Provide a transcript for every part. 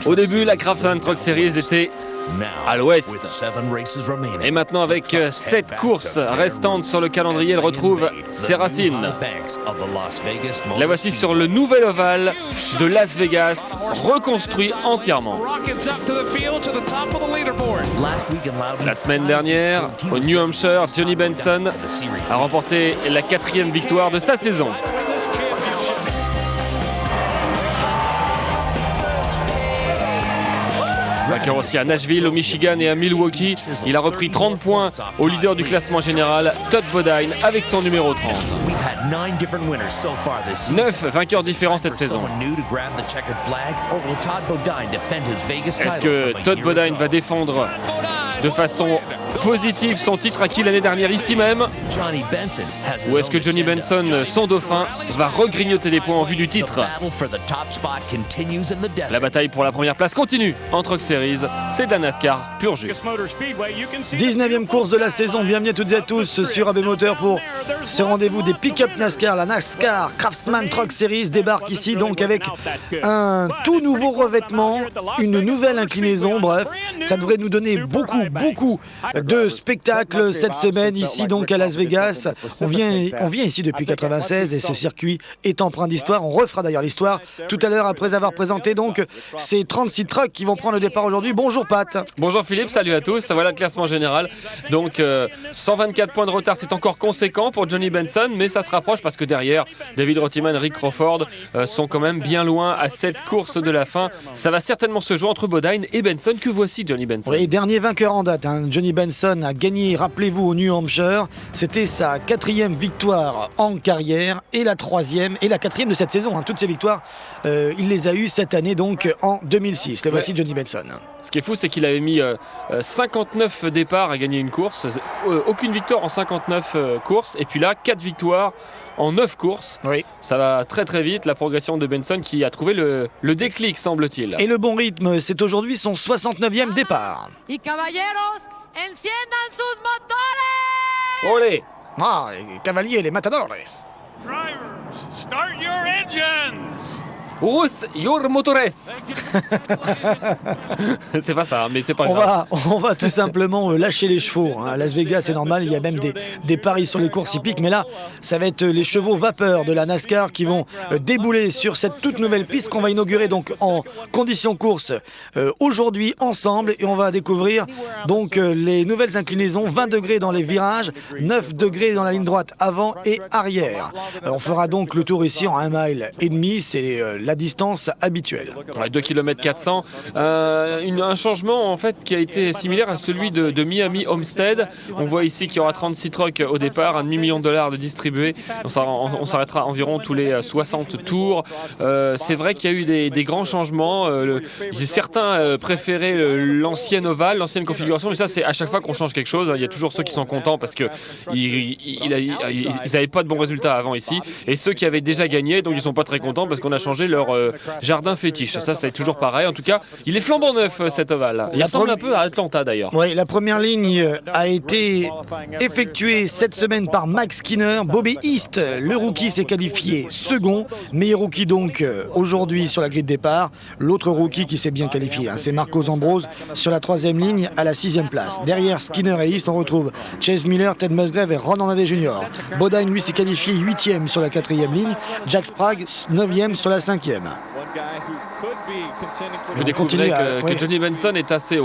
Au début, la Craftsman Truck Series était à l'ouest. Et maintenant, avec 7 courses restantes sur le calendrier, elle retrouve ses racines. La voici sur le nouvel ovale de Las Vegas, reconstruit entièrement. La semaine dernière, au New Hampshire, Johnny Benson a remporté la 4e victoire de sa saison. Vainqueur aussi à Nashville, au Michigan et à Milwaukee. Il a repris 30 points au leader du classement général, Todd Bodine, avec son numéro 30. 9 vainqueurs différents cette saison. Est-ce que Todd Bodine va défendre de façon positive son titre acquis l'année dernière ici même, ou est-ce que Johnny Benson, son dauphin, va regrignoter des points en vue du titre? La bataille pour la première place continue en Truck Series, c'est de la NASCAR pur jus. 19e course de la saison, bienvenue à toutes et à tous sur AB Moteur pour ce rendez-vous des pick-up NASCAR. La NASCAR Craftsman Truck Series débarque ici donc avec un tout nouveau revêtement, une nouvelle inclinaison, bref, ça devrait nous donner beaucoup de spectacles cette semaine ici donc à Las Vegas. On vient ici depuis 96 et ce circuit est empreint d'histoire. On refera d'ailleurs l'histoire tout à l'heure après avoir présenté donc ces 36 trucks qui vont prendre le départ aujourd'hui. Bonjour Pat. Bonjour Philippe, salut à tous. Voilà le classement général. Donc 124 points de retard, c'est encore conséquent pour Johnny Benson, mais ça se rapproche parce que derrière, David Rottiman, Rick Crawford sont quand même bien loin à cette course de la fin. Ça va certainement se jouer entre Bodine et Benson. Que voici Johnny Benson. Oui, dernier vainqueur en date. Johnny Benson a gagné, rappelez-vous, au New Hampshire. C'était sa 4e victoire en carrière et la 3e et la 4e de cette saison. Toutes ces victoires, il les a eues cette année, donc en 2006. Le voici Johnny Benson. Ce qui est fou, c'est qu'il avait mis 59 départs à gagner une course. Aucune victoire en 59 courses. Et puis là, 4 victoires en 9 courses. Oui. Ça va très très vite, la progression de Benson qui a trouvé le déclic, semble-t-il. Et le bon rythme, c'est aujourd'hui son 69e départ. Y caballeros, enciendan sus motores! Olé! Ah, les cavaliers, les matadores. Drivers, start your engines! Rus your motores. C'est pas ça, mais c'est pas grave. On va tout simplement lâcher les chevaux. À Las Vegas, c'est normal, il y a même des paris sur les courses hippiques. Mais là, ça va être les chevaux vapeur de la NASCAR qui vont débouler sur cette toute nouvelle piste qu'on va inaugurer donc en conditions course aujourd'hui ensemble. Et on va découvrir donc les nouvelles inclinaisons, 20 degrés dans les virages, 9 degrés dans la ligne droite avant et arrière. On fera donc le tour ici en 1,5 miles. C'est la distance habituelle. Ouais, 2 km 400. Un changement en fait qui a été similaire à celui de Miami Homestead. On voit ici qu'il y aura 36 trucks au départ, $1 million de distribués. On s'arrêtera environ tous les 60 tours. C'est vrai qu'il y a eu des grands changements. Certains préféraient l'ancienne ovale, l'ancienne configuration, mais ça c'est à chaque fois qu'on change quelque chose. Il y a toujours ceux qui sont contents parce que ils n'avaient pas de bons résultats avant ici, et ceux qui avaient déjà gagné, donc ils sont pas très contents parce qu'on a changé leur jardin fétiche. Ça c'est toujours pareil. En tout cas, il est flambant neuf cet ovale. Il ressemble un peu à Atlanta d'ailleurs. Oui, la première ligne a été effectuée cette semaine par Max Skinner. Bobby East, le rookie, s'est qualifié second. Meilleur rookie donc aujourd'hui sur la grille de départ. L'autre rookie qui s'est bien qualifié, c'est Marcos Ambrose sur la 3e ligne à la 6e place. Derrière Skinner et East, on retrouve Chase Miller, Ted Musgrave et Ron Andrade Jr. Bodine, lui, s'est qualifié 8e sur la 4e ligne. Jack Sprague, 9e sur la 5e. Vous découvrez que Johnny Benson est assez...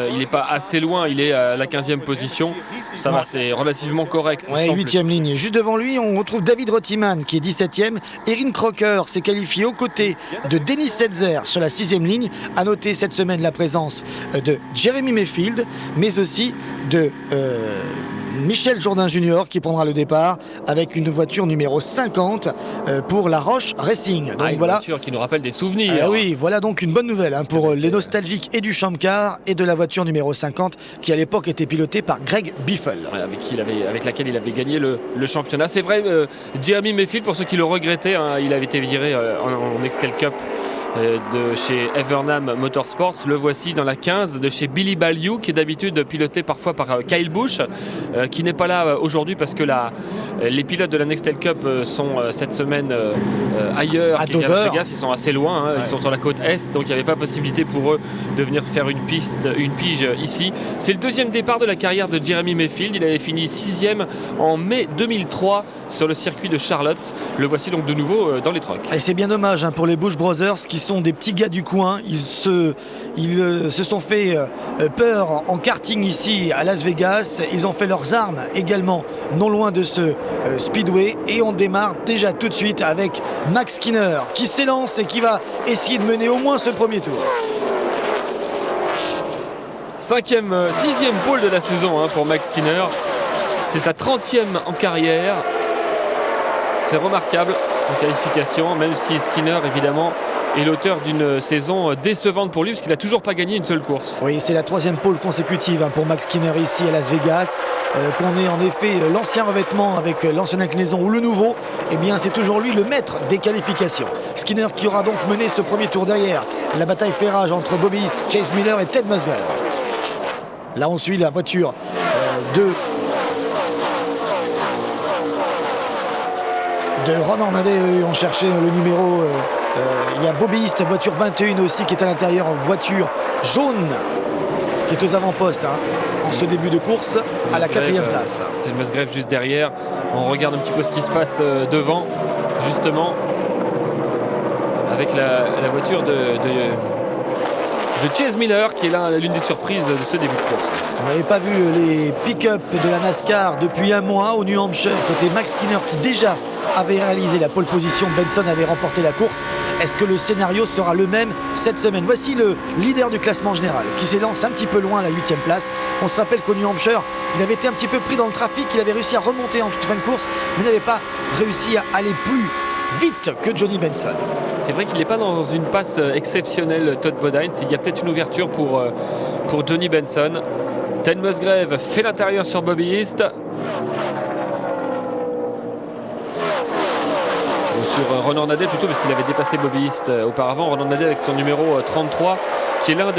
il n'est pas assez loin, il est à la 15e position. Ça va, c'est relativement correct. Ouais, 8e ligne. Juste devant lui, on retrouve David Rottiman qui est 17e. Erin Crocker s'est qualifié aux côtés de Dennis Setzer sur la 6e ligne. À noter cette semaine la présence de Jeremy Mayfield, mais aussi de... Michel Jourdain Jr. qui prendra le départ avec une voiture numéro 50 pour La Roche Racing. Donc une voiture qui nous rappelle des souvenirs. Oui, voilà donc une bonne nouvelle pour les nostalgiques et du Champ Car et de la voiture numéro 50 qui à l'époque était pilotée par Greg Biffle. Avec laquelle il avait gagné le championnat. C'est vrai, Jeremy Mayfield, pour ceux qui le regrettaient, il avait été viré en Excel Cup de chez Evernham Motorsports. Le voici dans la 15 de chez Billy Balliou, qui est d'habitude piloté parfois par Kyle Busch, qui n'est pas là aujourd'hui parce que la Les pilotes de la Nextel Cup sont cette semaine ailleurs à qu'à Dover. Las Vegas. Ils sont assez loin, ils sont sur la côte est, donc il n'y avait pas possibilité pour eux de venir faire une pige ici. C'est le deuxième départ de la carrière de Jeremy Mayfield. Il avait fini 6e en mai 2003 sur le circuit de Charlotte. Le voici donc de nouveau dans les trucks. Et c'est bien dommage pour les Bush Brothers qui sont des petits gars du coin. Ils se sont fait peur en karting ici à Las Vegas. Ils ont fait leurs armes également non loin de ce speedway. Et on démarre déjà tout de suite avec Max Skinner qui s'élance et qui va essayer de mener au moins ce premier tour. 6e pole de la saison pour Max Skinner. C'est sa 30e en carrière. C'est remarquable en qualification, même si Skinner évidemment est l'auteur d'une saison décevante pour lui parce qu'il n'a toujours pas gagné une seule course. Oui, c'est la 3e pole consécutive pour Max Skinner ici à Las Vegas. Qu'on ait en effet l'ancien revêtement avec l'ancienne inclinaison ou le nouveau, eh bien c'est toujours lui le maître des qualifications. Skinner qui aura donc mené ce premier tour derrière. La bataille fait rage entre Bobby East, Chase Miller et Ted Musgrave. Là on suit la voiture de Ron Hornaday. On cherchait le numéro. Il y a Bobby East, voiture 21 aussi qui est à l'intérieur, voiture jaune qui est aux avant-postes en ce début de course à la 4e place. Ted Musgrave juste derrière. On regarde un petit peu ce qui se passe devant justement avec la voiture de Chase Miller qui est là l'une des surprises de ce début de course. On n'avait pas vu les pick-up de la NASCAR depuis un mois au New Hampshire. C'était Max Skinner qui déjà avait réalisé la pole position. Benson avait remporté la course. Est-ce que le scénario sera le même cette semaine? Voici le leader du classement général qui s'élance un petit peu loin à la 8e place. On se rappelle qu'au New Hampshire, il avait été un petit peu pris dans le trafic. Il avait réussi à remonter en toute fin de course, mais n'avait pas réussi à aller plus vite que Johnny Benson. C'est vrai qu'il n'est pas dans une passe exceptionnelle, Todd Bodine. Il y a peut-être une ouverture pour Johnny Benson. Ted Musgrave fait l'intérieur sur Bobby East. Sur Ron Hornaday plutôt, parce qu'il avait dépassé Bobby East auparavant. Ron Hornaday avec son numéro 33, qui est l'un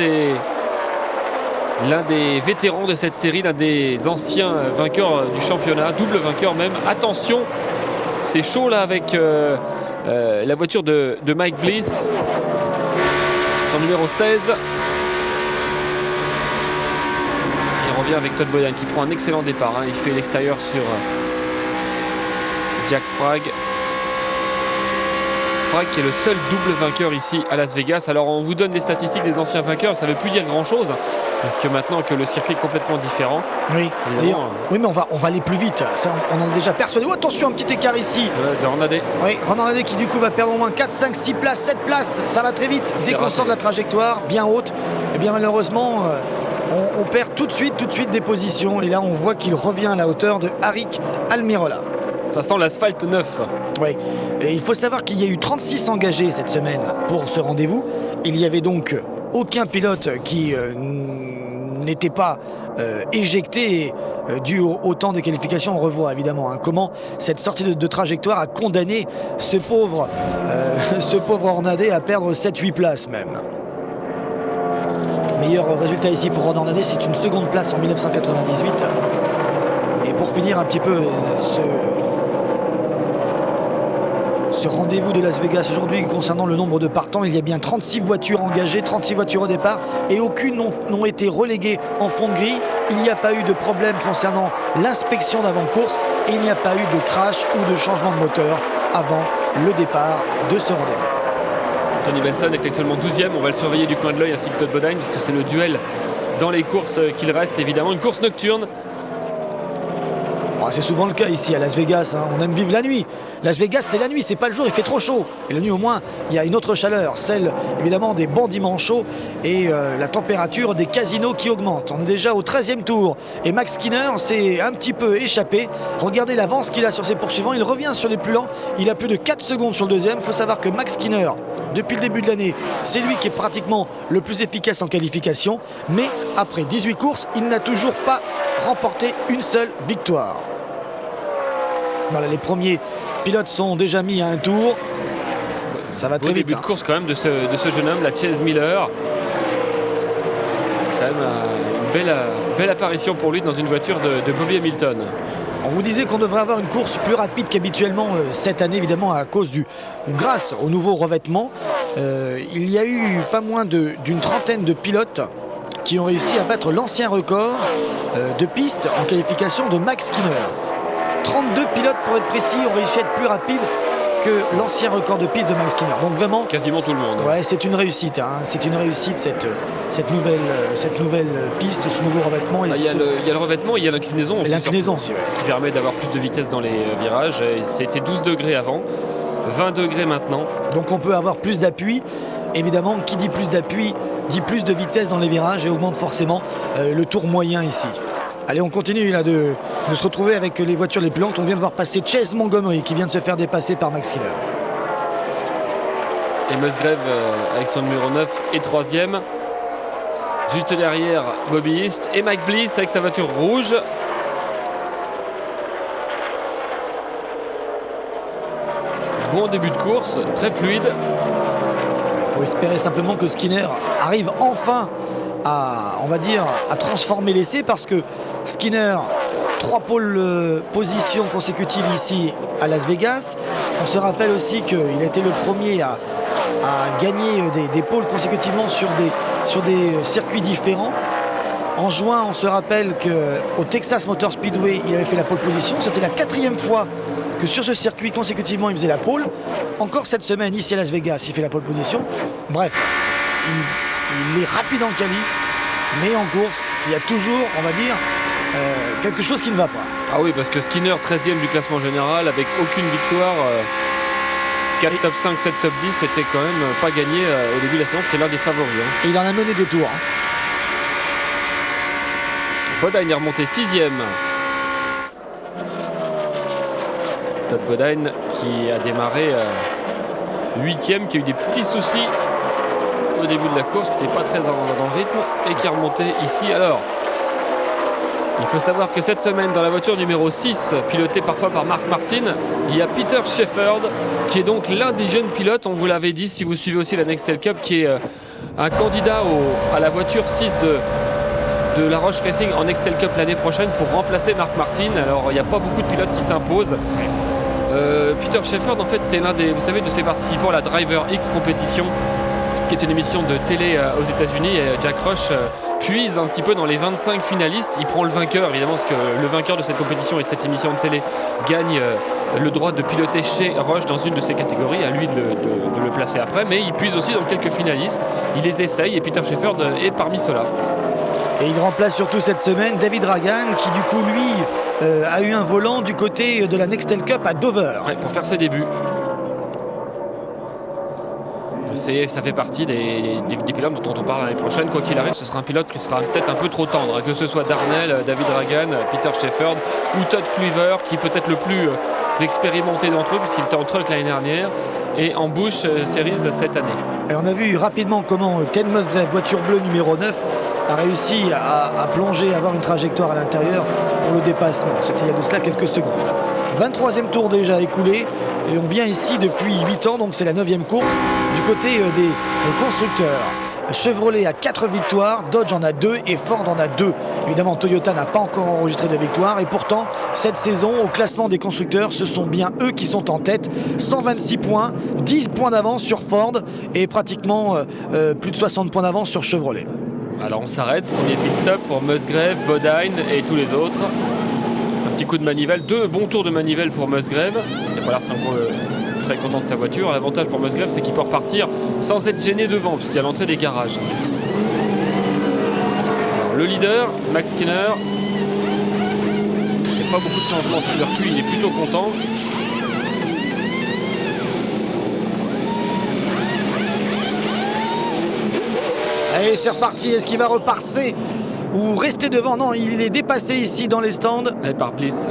des vétérans de cette série, l'un des anciens vainqueurs du championnat, double vainqueur même. Attention, c'est chaud là avec la voiture de Mike Bliss, son numéro 16. Il revient avec Todd Bodine qui prend un excellent départ. Il fait l'extérieur sur Jack Sprague. Sprague qui est le seul double vainqueur ici à Las Vegas. Alors on vous donne des statistiques des anciens vainqueurs, ça ne veut plus dire grand chose parce que maintenant que le circuit est complètement différent. Oui, oui, mais on va aller plus vite. Ça, on en est déjà persuadé. Oh, attention, un petit écart ici. De Hornaday. Oui, Ron Hornaday qui du coup va perdre au moins 4, 5, 6 places, 7 places. Ça va très vite. Dès qu'on sort de la trajectoire bien haute, et bien malheureusement, on perd tout de suite des positions. Et là, on voit qu'il revient à la hauteur de Arik Almirola. Ça sent l'asphalte neuf. Oui, et il faut savoir qu'il y a eu 36 engagés cette semaine pour ce rendez-vous. Il n'y avait donc aucun pilote qui n'était pas éjecté dû au temps de qualification. On revoit évidemment comment cette sortie de trajectoire a condamné ce pauvre Hornaday à perdre 7-8 places même. Meilleur résultat ici pour Ron Hornaday, c'est une seconde place en 1998. Et pour finir un petit peu ce rendez-vous de Las Vegas aujourd'hui concernant le nombre de partants, il y a bien 36 voitures engagées, 36 voitures au départ et aucune n'ont été reléguées en fond de grille. Il n'y a pas eu de problème concernant l'inspection d'avant-course et il n'y a pas eu de crash ou de changement de moteur avant le départ de ce rendez-vous. Johnny Benson est actuellement 12e, on va le surveiller du coin de l'œil ainsi que Todd Bodine puisque c'est le duel dans les courses qu'il reste, évidemment une course nocturne. C'est souvent le cas ici à Las Vegas, on aime vivre la nuit. Las Vegas c'est la nuit, c'est pas le jour, il fait trop chaud. Et la nuit au moins, il y a une autre chaleur, celle évidemment des bandits manchots et la température des casinos qui augmente. On est déjà au 13e tour et Max Skinner s'est un petit peu échappé. Regardez l'avance qu'il a sur ses poursuivants, il revient sur les plus lents, il a plus de 4 secondes sur le deuxième. Il faut savoir que Max Skinner, depuis le début de l'année, c'est lui qui est pratiquement le plus efficace en qualification. Mais après 18 courses, il n'a toujours pas remporté une seule victoire. Voilà, les premiers pilotes sont déjà mis à un tour. Ça va très vite. Début de course quand même de ce jeune homme, la Chase Miller. C'est quand même une belle apparition pour lui dans une voiture de Bobby Hamilton. On vous disait qu'on devrait avoir une course plus rapide qu'habituellement cette année, évidemment grâce au nouveau revêtement. Il y a eu pas moins d'une trentaine de pilotes qui ont réussi à battre l'ancien record de piste en qualification de Max Skinner. 32 pilotes pour être précis ont réussi à être plus rapides que l'ancien record de piste de Max Skinner. Donc vraiment, quasiment tout le monde. Ouais, c'est une réussite. C'est une réussite cette nouvelle piste, ce nouveau revêtement. Il y a le revêtement, il y a l'inclinaison aussi. L'inclinaison aussi, ouais. Qui permet d'avoir plus de vitesse dans les virages. C'était 12 degrés avant, 20 degrés maintenant. Donc on peut avoir plus d'appui. Évidemment, qui dit plus d'appui dit plus de vitesse dans les virages et augmente forcément le tour moyen ici. Allez, on continue là de se retrouver avec les voitures les plus lentes. On vient de voir passer Chase Montgomery qui vient de se faire dépasser par Max Skinner. Et Musgrave avec son numéro 9 et 3e. Juste derrière Bobby East et Mike Bliss avec sa voiture rouge. Bon début de course, très fluide. Il faut espérer simplement que Skinner arrive enfin à transformer l'essai, parce que Skinner, 3 pôles positions consécutives ici à Las Vegas. On se rappelle aussi qu'il a été le premier à gagner des pôles consécutivement sur des circuits différents. En juin, on se rappelle qu'au Texas Motor Speedway, il avait fait la pole position. C'était la 4e fois que sur ce circuit consécutivement il faisait la pole. Encore cette semaine ici à Las Vegas, il fait la pole position. Bref, il est rapide en qualif, mais en course, il y a toujours, on va dire, quelque chose qui ne va pas. Ah oui, parce que Skinner, 13e du classement général, avec aucune victoire, 4 top 5, 7 top 10, c'était quand même pas gagné au début de la séance, c'était l'un des favoris. Et il en a mené des tours. Bodine est remonté 6e. Todd Bodine qui a démarré 8e, qui a eu des petits soucis au début de la course, qui n'était pas très dans le rythme et qui est remonté ici. Alors, il faut savoir que cette semaine, dans la voiture numéro 6, pilotée parfois par Mark Martin, il y a Peter Shepherd, qui est donc l'un des jeunes pilotes, on vous l'avait dit si vous suivez aussi la Nextel Cup, qui est un candidat à la voiture 6 de La Roche Racing en Nextel Cup l'année prochaine pour remplacer Mark Martin. Alors, il n'y a pas beaucoup de pilotes qui s'imposent. Peter Shepherd, en fait, c'est l'un des, vous savez, de ses participants à la Driver X compétition, qui est une émission de télé aux États-Unis. Et Jack Roche puise un petit peu dans les 25 finalistes. Il prend le vainqueur, évidemment, parce que le vainqueur de cette compétition et de cette émission de télé gagne le droit de piloter chez Roche dans une de ses catégories. À lui de le placer après, mais il puise aussi dans quelques finalistes. Il les essaye et Peter Shepherd est parmi ceux-là. Et il remplace surtout cette semaine David Ragan, qui du coup lui a eu un volant du côté de la Nextel Cup à Dover. Ouais, pour faire ses débuts. Ça fait partie des pilotes dont on parle l'année prochaine. Quoi qu'il arrive, ce sera un pilote qui sera peut-être un peu trop tendre, que ce soit Darnell, David Ragan, Peter Shepherd ou Todd Cleaver, qui est peut-être le plus expérimenté d'entre eux, puisqu'il était en truck l'année dernière et en Busch Series cette année. Et on a vu rapidement comment Ted Musgrave, voiture bleue numéro 9, a réussi à plonger, à avoir une trajectoire à l'intérieur pour le dépassement. C'était il y a de cela quelques secondes. 23e tour déjà écoulé, et on vient ici depuis 8 ans, donc c'est la 9e course du côté des constructeurs. Chevrolet a 4 victoires, Dodge en a 2 et Ford en a 2. Évidemment, Toyota n'a pas encore enregistré de victoire, et pourtant, cette saison, au classement des constructeurs, ce sont bien eux qui sont en tête. 126 points, 10 points d'avance sur Ford et pratiquement plus de 60 points d'avance sur Chevrolet. Alors on s'arrête, premier pit stop pour Musgrave, Bodine et tous les autres. Un petit coup de manivelle, 2 bons tours de manivelle pour Musgrave. Il n'a pas l'air très content de sa voiture. L'avantage pour Musgrave, c'est qu'il peut repartir sans être gêné devant, puisqu'il y a l'entrée des garages. Alors, le leader, Max Skinner. Il n'y a pas beaucoup de changements sur le circuit, il est plutôt content. Allez, c'est reparti. Est-ce qu'il va repasser ou rester devant? Non, il est dépassé ici dans les stands. Et par Bliss.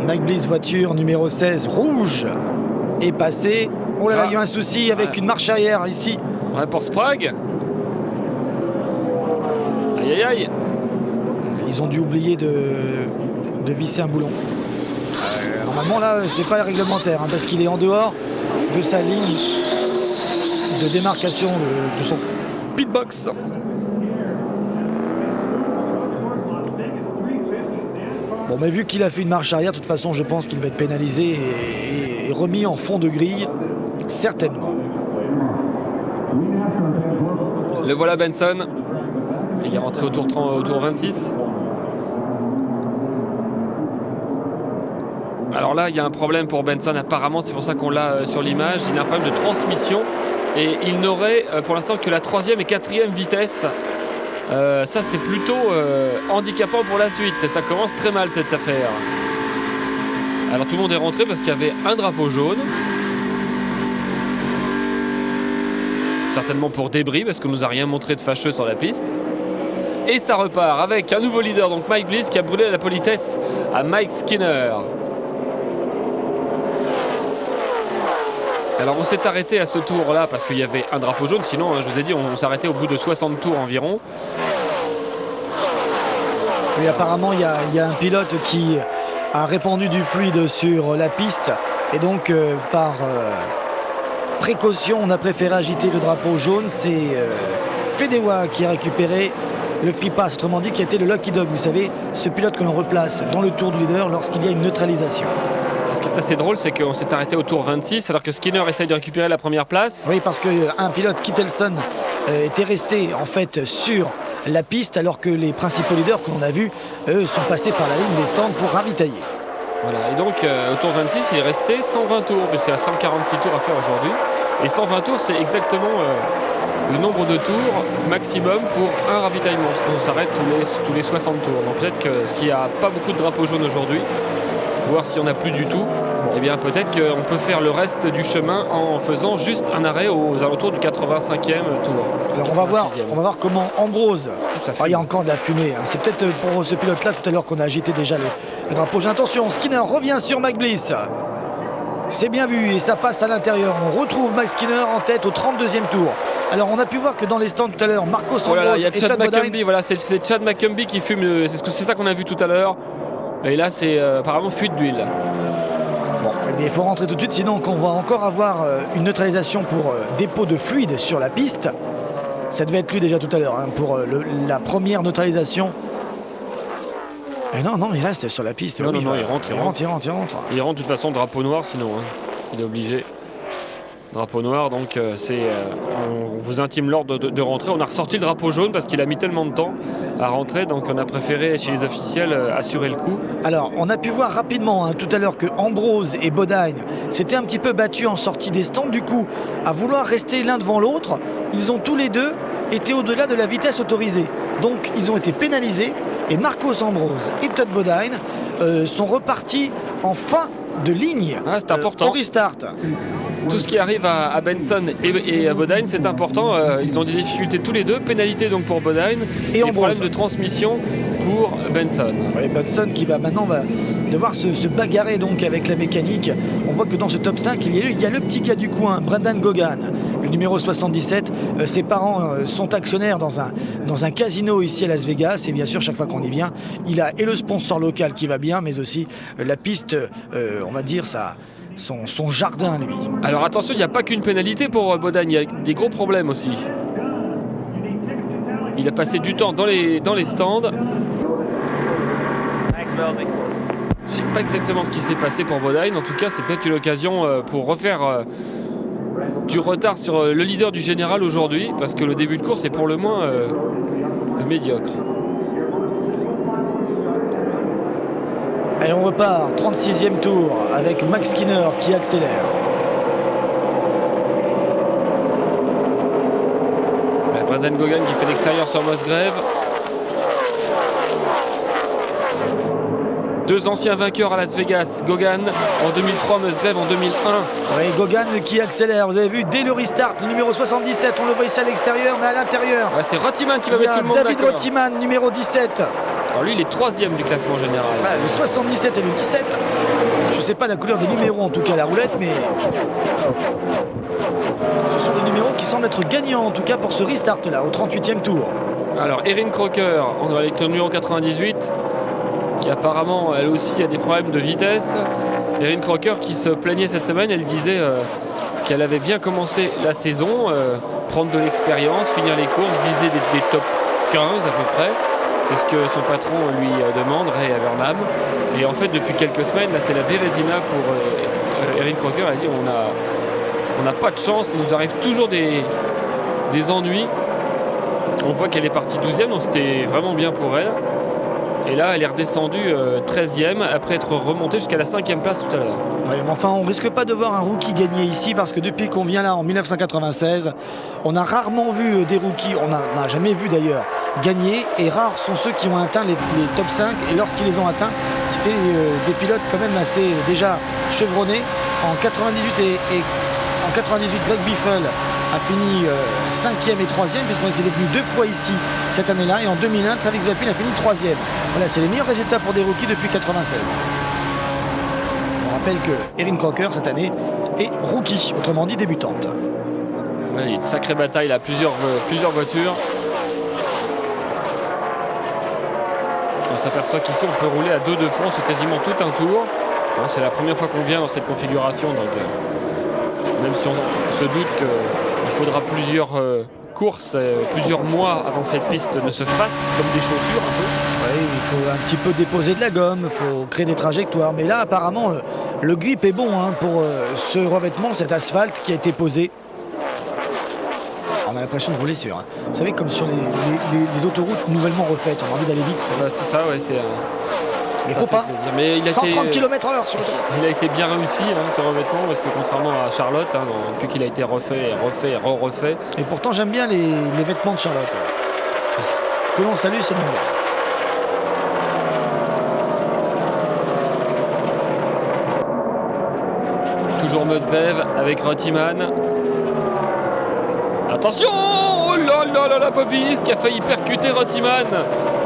Mike Bliss, voiture numéro 16, rouge, est passé. Oh là là, il y a un souci avec une marche arrière ici. Ouais, pour Sprague. Aïe aïe aïe. Ils ont dû oublier de visser un boulon. Normalement là, c'est pas réglementaire, parce qu'il est en dehors de sa ligne de démarcation de son pitbox. Bon, mais vu qu'il a fait une marche arrière, de toute façon, je pense qu'il va être pénalisé et remis en fond de grille, certainement. Le voilà Benson. Il est rentré au tour 26. Alors là, il y a un problème pour Benson apparemment, c'est pour ça qu'on l'a sur l'image. Il a un problème de transmission et il n'aurait pour l'instant que la 3e et 4e vitesse. Ça, c'est plutôt handicapant pour la suite. Ça commence très mal cette affaire. Alors tout le monde est rentré parce qu'il y avait un drapeau jaune. Certainement pour débris parce qu'on nous a rien montré de fâcheux sur la piste. Et ça repart avec un nouveau leader, donc Mike Bliss, qui a brûlé la politesse à Mike Skinner. Alors on s'est arrêté à ce tour-là parce qu'il y avait un drapeau jaune, sinon je vous ai dit on s'arrêtait au bout de 60 tours environ. Oui, apparemment il y a un pilote qui a répandu du fluide sur la piste et donc par précaution on a préféré agiter le drapeau jaune. C'est Fedewa qui a récupéré le free pass, autrement dit qui a été le lucky dog, vous savez, ce pilote que l'on replace dans le tour du leader lorsqu'il y a une neutralisation. Ce qui est assez drôle, c'est qu'on s'est arrêté au tour 26 alors que Skinner essaye de récupérer la première place. Oui, parce qu'un pilote, Kittelson, était resté en fait sur la piste alors que les principaux leaders que l'on a vus, eux, sont passés par la ligne des stands pour ravitailler. Voilà, et donc au tour 26, il est resté 120 tours, puisqu'il y a 146 tours à faire aujourd'hui. Et 120 tours, c'est exactement le nombre de tours maximum pour un ravitaillement, parce qu'on s'arrête tous les 60 tours. Donc peut-être que s'il n'y a pas beaucoup de drapeaux jaunes aujourd'hui, voir si on n'a plus du tout, eh bien peut-être qu'on peut faire le reste du chemin en faisant juste un arrêt aux alentours du 85e tour. Alors on va voir comment Ambrose, il y a encore de la fumée, hein. C'est peut-être pour ce pilote-là tout à l'heure qu'on a agité déjà le drapeau. Attention, Skinner revient sur Mike Bliss. C'est bien vu et ça passe à l'intérieur. On retrouve Mike Skinner en tête au 32e tour. Alors on a pu voir que dans les stands tout à l'heure, Marcos Ambrose il y a et Chad Todd Bodine. Voilà, c'est Chad McCumbee qui fume, c'est ça qu'on a vu tout à l'heure. Et là, c'est apparemment fuite d'huile. Bon, il faut rentrer tout de suite, sinon on va encore avoir une neutralisation pour dépôt de fluide sur la piste. Ça devait être lui déjà tout à l'heure, hein, pour la première neutralisation. Et non, il reste sur la piste. Non, il rentre. Il rentre de toute façon, drapeau noir, sinon. Hein. Il est obligé. Drapeau noir, donc on vous intime l'ordre de rentrer. On a ressorti le drapeau jaune parce qu'il a mis tellement de temps à rentrer, donc on a préféré chez les officiels assurer le coup. Alors on a pu voir rapidement tout à l'heure que Ambrose et Bodine s'étaient un petit peu battus en sortie des stands. Du coup, à vouloir rester l'un devant l'autre, ils ont tous les deux été au-delà de la vitesse autorisée. Donc ils ont été pénalisés et Marcos Ambrose et Todd Bodine sont repartis en fin de ligne c'est important. Au restart. Tout ce qui arrive à Benson et à Bodine, c'est important. Ils ont des difficultés tous les deux. Pénalité donc pour Bodine et problème de transmission pour Benson. Oui, Benson qui va devoir se bagarrer donc avec la mécanique. On voit que dans ce top 5, il y a le petit gars du coin, Brendan Gogan, le numéro 77. Ses parents sont actionnaires dans un casino ici à Las Vegas. Et bien sûr, chaque fois qu'on y vient, il a et le sponsor local qui va bien, mais aussi la piste, on va dire ça. Son jardin, lui. Alors attention, il n'y a pas qu'une pénalité pour Bodine, il y a des gros problèmes aussi. Il a passé du temps dans les stands. Je ne sais pas exactement ce qui s'est passé pour Bodine. En tout cas, c'est peut-être une occasion pour refaire du retard sur le leader du général aujourd'hui, parce que le début de course est pour le moins médiocre. Et on repart, 36e tour, avec Max Skinner qui accélère. Brendan Gogan qui fait l'extérieur sur Musgrave. Deux anciens vainqueurs à Las Vegas, Gogan en 2003, Musgrave en 2001. Oui, Gogan qui accélère, vous avez vu dès le restart, le numéro 77, on le voit ici à l'extérieur, mais à l'intérieur. C'est Rottiman qui va mettre tout le monde David Rottiman, numéro 17. Alors lui, il est 3e du classement général. Le 77 et le 17. Je ne sais pas la couleur des numéros, en tout cas, la roulette, mais ce sont des numéros qui semblent être gagnants, en tout cas, pour ce restart-là, au 38e tour. Alors, Erin Crocker, on va avec le numéro 98, qui apparemment, elle aussi, a des problèmes de vitesse. Erin Crocker qui se plaignait cette semaine, elle disait qu'elle avait bien commencé la saison, prendre de l'expérience, finir les courses, viser des top 15 à peu près. C'est ce que son patron lui demande, Ray Avernam. Et en fait, depuis quelques semaines, là, c'est la Bérésina pour Erin Crocker. Elle a dit on n'a pas de chance, il nous arrive toujours des ennuis. On voit qu'elle est partie 12e, donc c'était vraiment bien pour elle. Et là, elle est redescendue 13e après être remontée jusqu'à la 5e place tout à l'heure. Ouais, mais enfin, on risque pas de voir un rookie gagner ici parce que depuis qu'on vient là en 1996, on a rarement vu des rookies, on n'a jamais vu d'ailleurs gagner, et rares sont ceux qui ont atteint les top 5, et lorsqu'ils les ont atteints, c'était des pilotes quand même assez déjà chevronnés. En 98 en 98, Greg Biffle a fini 5e et 3e puisqu'on était venu 2 fois ici cette année-là, et en 2001 Travis Zappin a fini 3e. Voilà, c'est les meilleurs résultats pour des rookies depuis 96. On rappelle que Erin Crocker cette année est rookie, autrement dit débutante. Ouais, il y a une sacrée bataille là, plusieurs voitures. On s'aperçoit qu'ici on peut rouler à 2 de front sur quasiment tout un tour. Bon, c'est la première fois qu'on vient dans cette configuration, donc même si on se doute qu'il faudra plusieurs courses, plusieurs mois avant que cette piste ne se fasse comme des chaussures un peu. Oui, il faut un petit peu déposer de la gomme, il faut créer des trajectoires. Mais là, apparemment, le grip est bon pour ce revêtement, cet asphalte qui a été posé. On a l'impression de rouler sur. Vous savez, comme sur les autoroutes nouvellement refaites, on a envie d'aller vite. C'est ça, ouais, c'est. Mais faut pas. Mais il a 130 km/h sur l'autoroute. Il a été bien réussi ce revêtement parce que contrairement à Charlotte, depuis qu'il a été refait, refait. Et pourtant j'aime bien les vêtements de Charlotte. Que l'on salue, c'est mondial. Toujours Musgrave avec Reutemann. Attention! Oh là là là là, Bobby East qui a failli percuter Reutemann.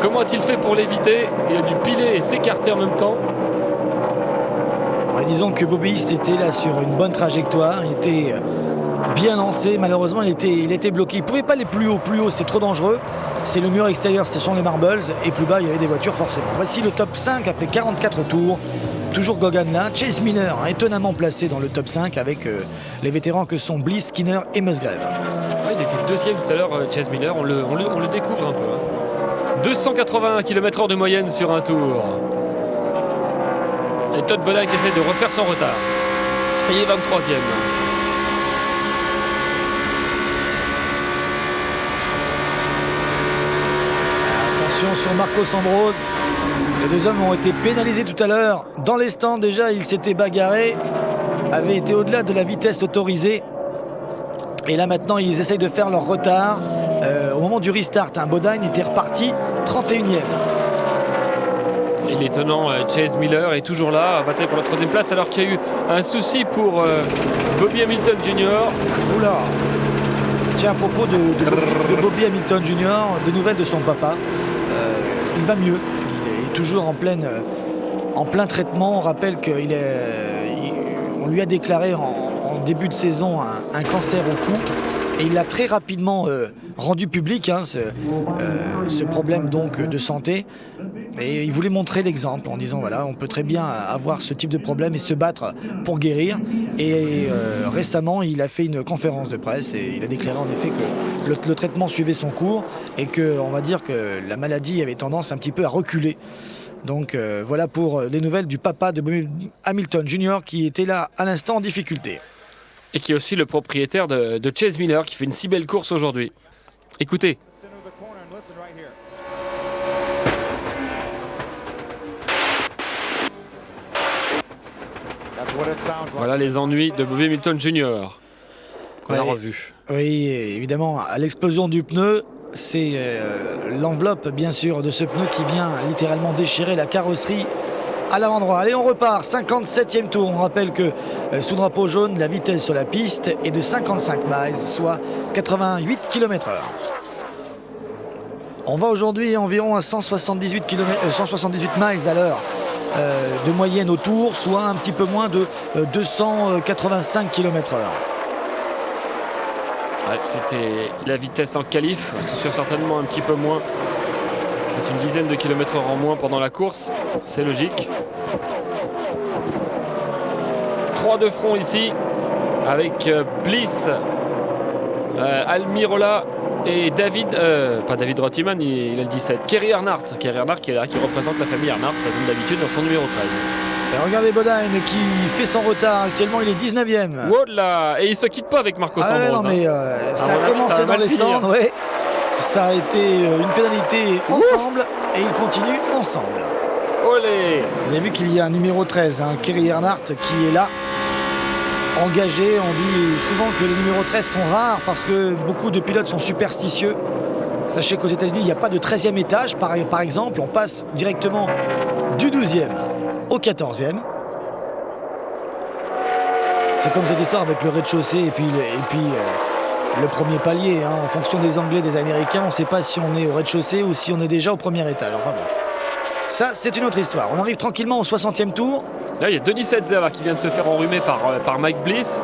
Comment a-t-il fait pour l'éviter? Il a dû piler et s'écarter en même temps. Ouais, disons que Bobby East était là sur une bonne trajectoire. Il était bien lancé. Malheureusement, il était bloqué. Il ne pouvait pas aller plus haut, c'est trop dangereux. C'est le mur extérieur, ce sont les marbles. Et plus bas, il y avait des voitures forcément. Voici le top 5 après 44 tours. Toujours Gogan là. Chase Miller, étonnamment placé dans le top 5 avec les vétérans que sont Bliss, Skinner et Musgrave. Ouais, il était deuxième tout à l'heure, Chase Miller. On le découvre un peu. 281 km/h de moyenne sur un tour. Et Todd Bodine qui essaie de refaire son retard. Il est 23e. Attention sur Marcos Ambrose. Les deux hommes ont été pénalisés tout à l'heure. Dans les stands, déjà, ils s'étaient bagarrés. Avaient été au-delà de la vitesse autorisée. Et là, maintenant, ils essayent de faire leur retard. Au moment du restart, Bodine était reparti 31e. Et l'étonnant Chase Miller est toujours là, à bataille pour la 3e place, alors qu'il y a eu un souci pour Bobby Hamilton Jr. Oula. Tiens, à propos de Bobby Hamilton Jr., des nouvelles de son papa. Il va mieux. Il est toujours en plein traitement. On rappelle qu'on lui a déclaré en début de saison un cancer au cou. Et il l'a très rapidement rendu public, ce problème donc de santé. Et il voulait montrer l'exemple en disant voilà, on peut très bien avoir ce type de problème et se battre pour guérir. Et récemment, il a fait une conférence de presse et il a déclaré en effet que le traitement suivait son cours et qu'on va dire que la maladie avait tendance un petit peu à reculer. Donc voilà pour les nouvelles du papa de Bobby Hamilton Jr. qui était là à l'instant en difficulté. Et qui est aussi le propriétaire de Chase Miller qui fait une si belle course aujourd'hui. Écoutez. Voilà les ennuis de Bobby Hamilton Jr. qu'on a revu. Oui, évidemment, à l'explosion du pneu, c'est l'enveloppe bien sûr de ce pneu qui vient littéralement déchirer la carrosserie à l'avant-droit. Allez, on repart, 57e tour. On rappelle que sous drapeau jaune, la vitesse sur la piste est de 55 miles, soit 88 km/h. On va aujourd'hui environ à 178 miles à l'heure de moyenne au tour, soit un petit peu moins de 285 km/h. Ouais, c'était la vitesse en qualif, c'est certainement un petit peu moins. C'est une dizaine de kilomètres en moins pendant la course, c'est logique. 3 de front ici, avec Bliss Almirola et pas David Rottiman, il a le 17. Kerry Earnhardt qui est là, qui représente la famille Earnhardt, comme d'habitude, dans son numéro 13. Et regardez Bodine qui fait son retard. Actuellement, il est 19e. Voilà. Et il se quitte pas avec Marcos Ambrose. Non, mais ça a commencé dans les stands. Ouais. Ça a été une pénalité ensemble et ils continuent ensemble. Olé. Vous avez vu qu'il y a un numéro 13, Kerry Earnhardt, qui est là, engagé. On dit souvent que les numéros 13 sont rares parce que beaucoup de pilotes sont superstitieux. Sachez qu'aux États-Unis, il n'y a pas de 13e étage, par exemple. On passe directement du 12e au 14e. C'est comme cette histoire avec le rez-de-chaussée et puis le premier palier. En fonction des Anglais, des Américains, on ne sait pas si on est au rez-de-chaussée ou si on est déjà au premier étage. Enfin bon. Ça, c'est une autre histoire. On arrive tranquillement au 60e tour. Là, il y a Denis Setzer qui vient de se faire enrhumer par Mike Bliss.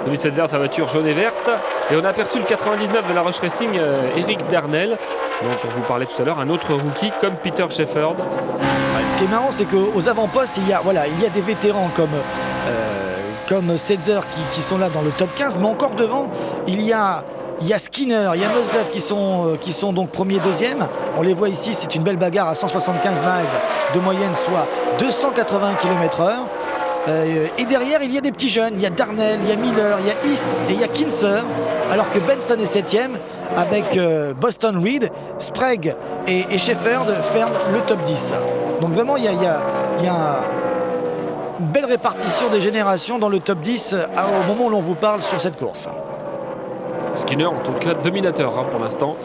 Denis Setzer, sa voiture jaune et verte. Et on a aperçu le 99 de la Rush Racing, Eric Darnell, dont on vous parlait tout à l'heure, un autre rookie comme Peter Shefford. Ce qui est marrant, c'est qu'aux avant-postes, il y a des vétérans comme Setzer qui sont là dans le top 15, mais encore devant, il y a Skinner, il y a Moslev qui sont donc premier, deuxième. On les voit ici, c'est une belle bagarre à 175 miles de moyenne, soit 280 km/h. Et derrière, il y a des petits jeunes. Il y a Darnell, il y a Miller, il y a East et il y a Kinser. Alors que Benson est 7e avec Boston Reed, Sprague et Shefford ferment le top 10. Donc vraiment, il y a une belle répartition des générations dans le top 10 au moment où l'on vous parle sur cette course. Skinner, en tout cas, dominateur pour l'instant.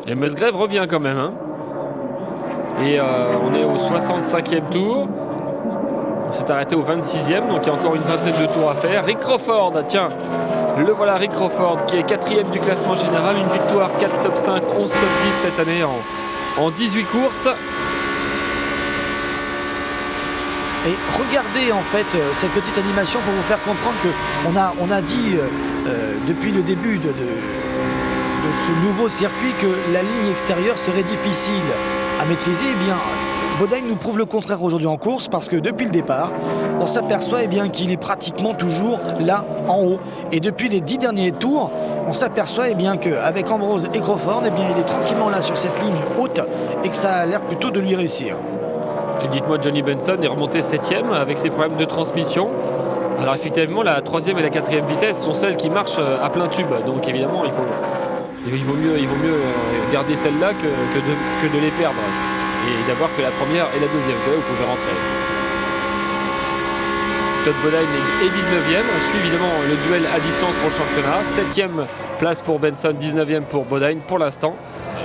Et Musgrave revient quand même. Et on est au 65e tour. On s'est arrêté au 26e, donc il y a encore une vingtaine de tours à faire. Rick Crawford, tiens, le voilà Rick Crawford qui est 4e du classement général. Une victoire, 4 top 5, 11 top 10 cette année en 18 courses. Et regardez en fait cette petite animation pour vous faire comprendre que on a dit depuis le début de ce nouveau circuit que la ligne extérieure serait difficile à maîtriser. Eh bien, Bodine nous prouve le contraire aujourd'hui en course parce que depuis le départ, on s'aperçoit qu'il est pratiquement toujours là en haut. Et depuis les 10 derniers tours, on s'aperçoit qu'avec Ambrose et Crawford, il est tranquillement là sur cette ligne haute et que ça a l'air plutôt de lui réussir. Et dites-moi, Johnny Benson est remonté 7e avec ses problèmes de transmission. Alors effectivement, la 3e et la 4e vitesse sont celles qui marchent à plein tube. Donc évidemment, il vaut mieux garder celle-là que de les perdre. Et d'avoir que la première et la deuxième. Vous pouvez rentrer. Todd Bodine est 19e. On suit évidemment le duel à distance pour le championnat. 7e place pour Benson, 19e pour Bodine pour l'instant.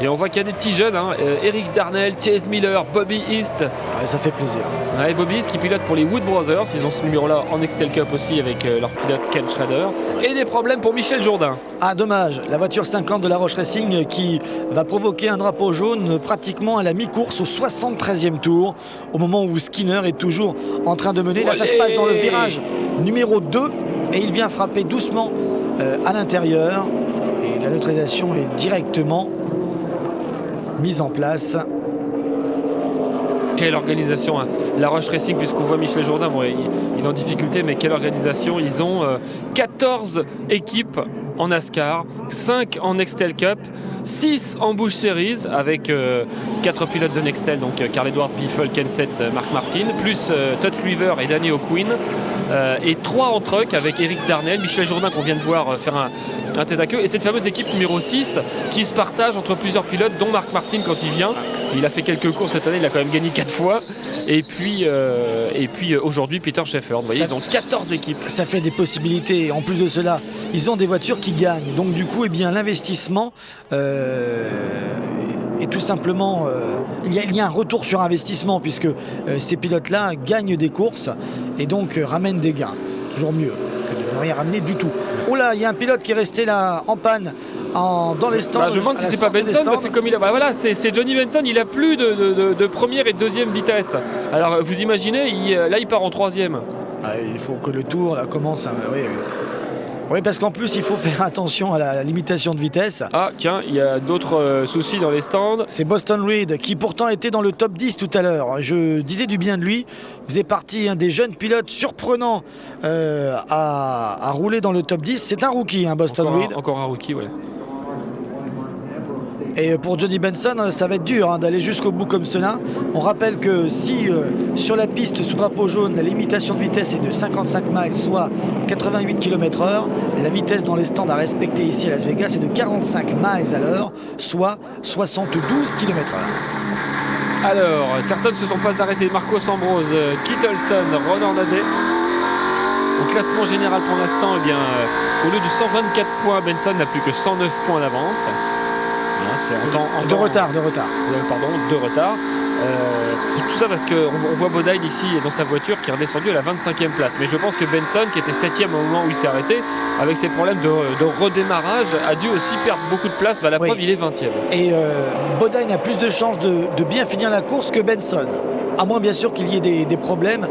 Et on voit qu'il y a des petits jeunes, Eric Darnell, Chase Miller, Bobby East. Ouais, ça fait plaisir. Ouais, Bobby East qui pilote pour les Wood Brothers. Ils ont ce numéro-là en Excel Cup aussi avec leur pilote Ken Schrader. Et des problèmes pour Michel Jourdain. Ah, dommage. La voiture 50 de la Rush Racing qui va provoquer un drapeau jaune pratiquement à la mi-course au 73e tour, au moment où Skinner est toujours en train de mener. Là, ça se passe dans le virage numéro 2 et il vient frapper doucement à l'intérieur. Et la neutralisation est directement mise en place. Quelle organisation, la Rush Racing, puisqu'on voit Michel Jourdain, il est en difficulté, mais quelle organisation. Ils ont 14 équipes en NASCAR, 5 en Nextel Cup, 6 en Busch Series avec 4 pilotes de Nextel, donc Carl Edwards, Biffle, Kenseth, Mark Martin, plus Todd Cleaver et Danny O'Quinn, et 3 en truck avec Eric Darnell, Michel Jourdain qu'on vient de voir faire un tête à queue, et cette fameuse équipe numéro 6 qui se partage entre plusieurs pilotes, dont Mark Martin quand il vient. Il a fait quelques courses cette année, il a quand même gagné 4 fois. Et puis aujourd'hui, Peter Shefford. Vous voyez, ils ont 14 équipes. Ça fait des possibilités. En plus de cela, ils ont des voitures qui gagnent. Donc du coup, l'investissement est tout simplement... il y a un retour sur investissement puisque ces pilotes-là gagnent des courses et donc ramènent des gains. Toujours mieux que de ne rien ramener du tout. Oh là, il y a un pilote qui est resté là en panne. Dans les stands. Je me demande si c'est pas Benson parce que comme c'est Johnny Benson, il a plus de première et deuxième vitesse. Alors vous imaginez, il part en 3e. Il faut que le tour là, commence. Oui. Oui, parce qu'en plus, il faut faire attention à la limitation de vitesse. Ah, tiens, il y a d'autres soucis dans les stands. C'est Boston Reed, qui pourtant était dans le top 10 tout à l'heure. Je disais du bien de lui. Il faisait partie des jeunes pilotes surprenants à rouler dans le top 10. C'est un rookie, Boston Reed. Encore un rookie, ouais. Et pour Johnny Benson, ça va être dur d'aller jusqu'au bout comme cela. On rappelle que si sur la piste sous drapeau jaune, la limitation de vitesse est de 55 miles, soit 88 km/h, la vitesse dans les stands à respecter ici à Las Vegas est de 45 miles à l'heure, soit 72 km/h. Alors, certains ne se sont pas arrêtés. Marcos Ambrose, Kittelson, Ron Hornaday. Au classement général pour l'instant, au lieu de 124 points, Benson n'a plus que 109 points d'avance. C'est de retard. Pardon, de retard. Tout ça parce qu'on voit Bodine ici dans sa voiture qui est redescendu à la 25e place. Mais je pense que Benson, qui était 7e au moment où il s'est arrêté, avec ses problèmes de redémarrage, a dû aussi perdre beaucoup de place. La preuve, il est 20e. Et Bodine a plus de chances de bien finir la course que Benson. À moins bien sûr qu'il y ait des problèmes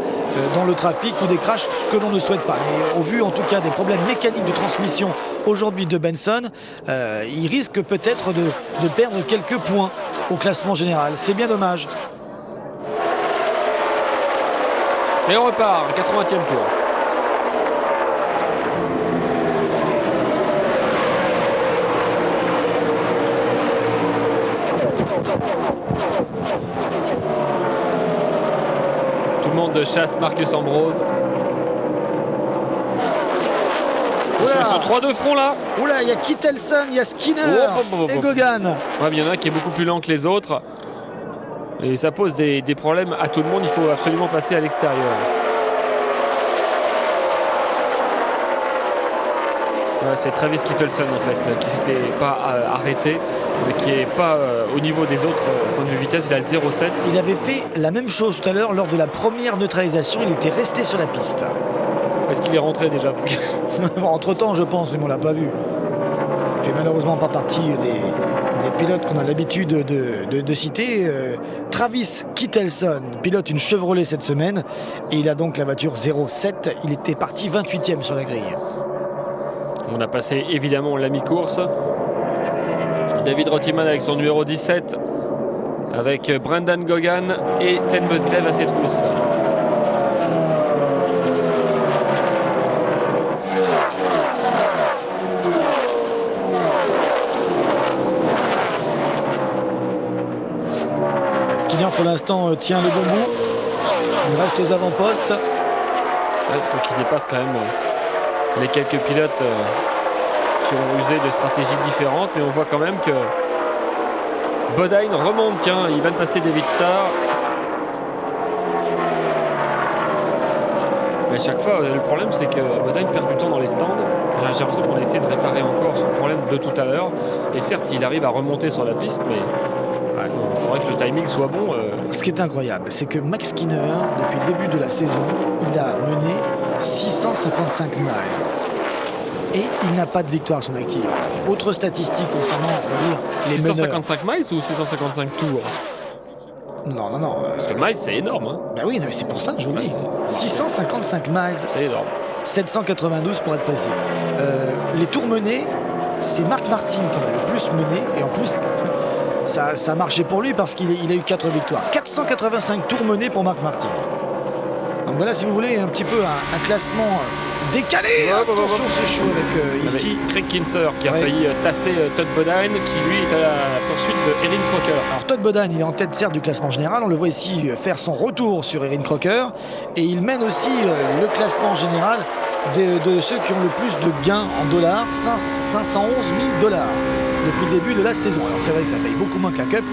dans le trafic ou des crashs, ce que l'on ne souhaite pas. Mais au vu en tout cas des problèmes mécaniques de transmission aujourd'hui de Benson, il risque peut-être de perdre quelques points au classement général. C'est bien dommage. Et on repart, 80e tour. Tout le monde chasse Marcus Ambrose. Ils sont 3 de front là. Oula, il y a Kittelson, il y a Skinner et Gogan. Ouais, mais il y en a un qui est beaucoup plus lent que les autres. Et ça pose des problèmes à tout le monde. Il faut absolument passer à l'extérieur. Ouais, c'est Travis Kittelson en fait qui s'était pas arrêté, mais qui est pas au niveau des autres point de vue vitesse. Il a le 0,7. Il avait fait la même chose tout à l'heure lors de la première neutralisation. Il était resté sur la piste. Est-ce qu'il est rentré déjà? Entre temps, je pense, mais on l'a pas vu. Il fait malheureusement pas partie des pilotes qu'on a l'habitude de citer. Travis Kittelson pilote une Chevrolet cette semaine et il a donc la voiture 0,7. Il était parti 28e sur la grille. On a passé évidemment la mi-course. David Rottiman avec son numéro 17, avec Brendan Gogan et Ted Musgrave à ses trousses. Skinner pour l'instant tient le bon bout. Il reste aux avant-postes. Il faut qu'il dépasse quand même les quelques pilotes qui ont usé de stratégies différentes, mais on voit quand même que Bodine remonte. Tiens, il va de passer David Starr. Mais à chaque fois, le problème c'est que Bodine perd du temps dans les stands. J'ai l'impression qu'on a essayé de réparer encore son problème de tout à l'heure. Et certes, il arrive à remonter sur la piste, mais il faudrait que le timing soit bon. Ce qui est incroyable, c'est que Max Skinner, depuis le début de la saison, il a mené 655 miles. Et il n'a pas de victoire à son actif. Autre statistique concernant les meneurs. 655 miles ou 655 tours? Non. Parce que miles, c'est énorme. Bah oui, mais c'est pour ça que je vous dis. 655 miles. C'est énorme. 792 pour être précis. Les tours menés, c'est Marc Martin qui en a le plus mené. Et en plus, ça a marché pour lui parce qu'il a eu 4 victoires. 485 tours menés pour Marc Martin. Donc voilà, si vous voulez, un petit peu un classement décalé. Attention, c'est chaud avec ici Craig Kinser qui a failli tasser Todd Bodine, qui lui est à la poursuite de Erin Crocker. Alors Todd Bodine, il est en tête certes du classement général. On le voit ici faire son retour sur Erin Crocker. Et il mène aussi le classement général de ceux qui ont le plus de gains en dollars, 511 000 $ depuis le début de la saison. Alors c'est vrai que ça paye beaucoup moins que la Cup,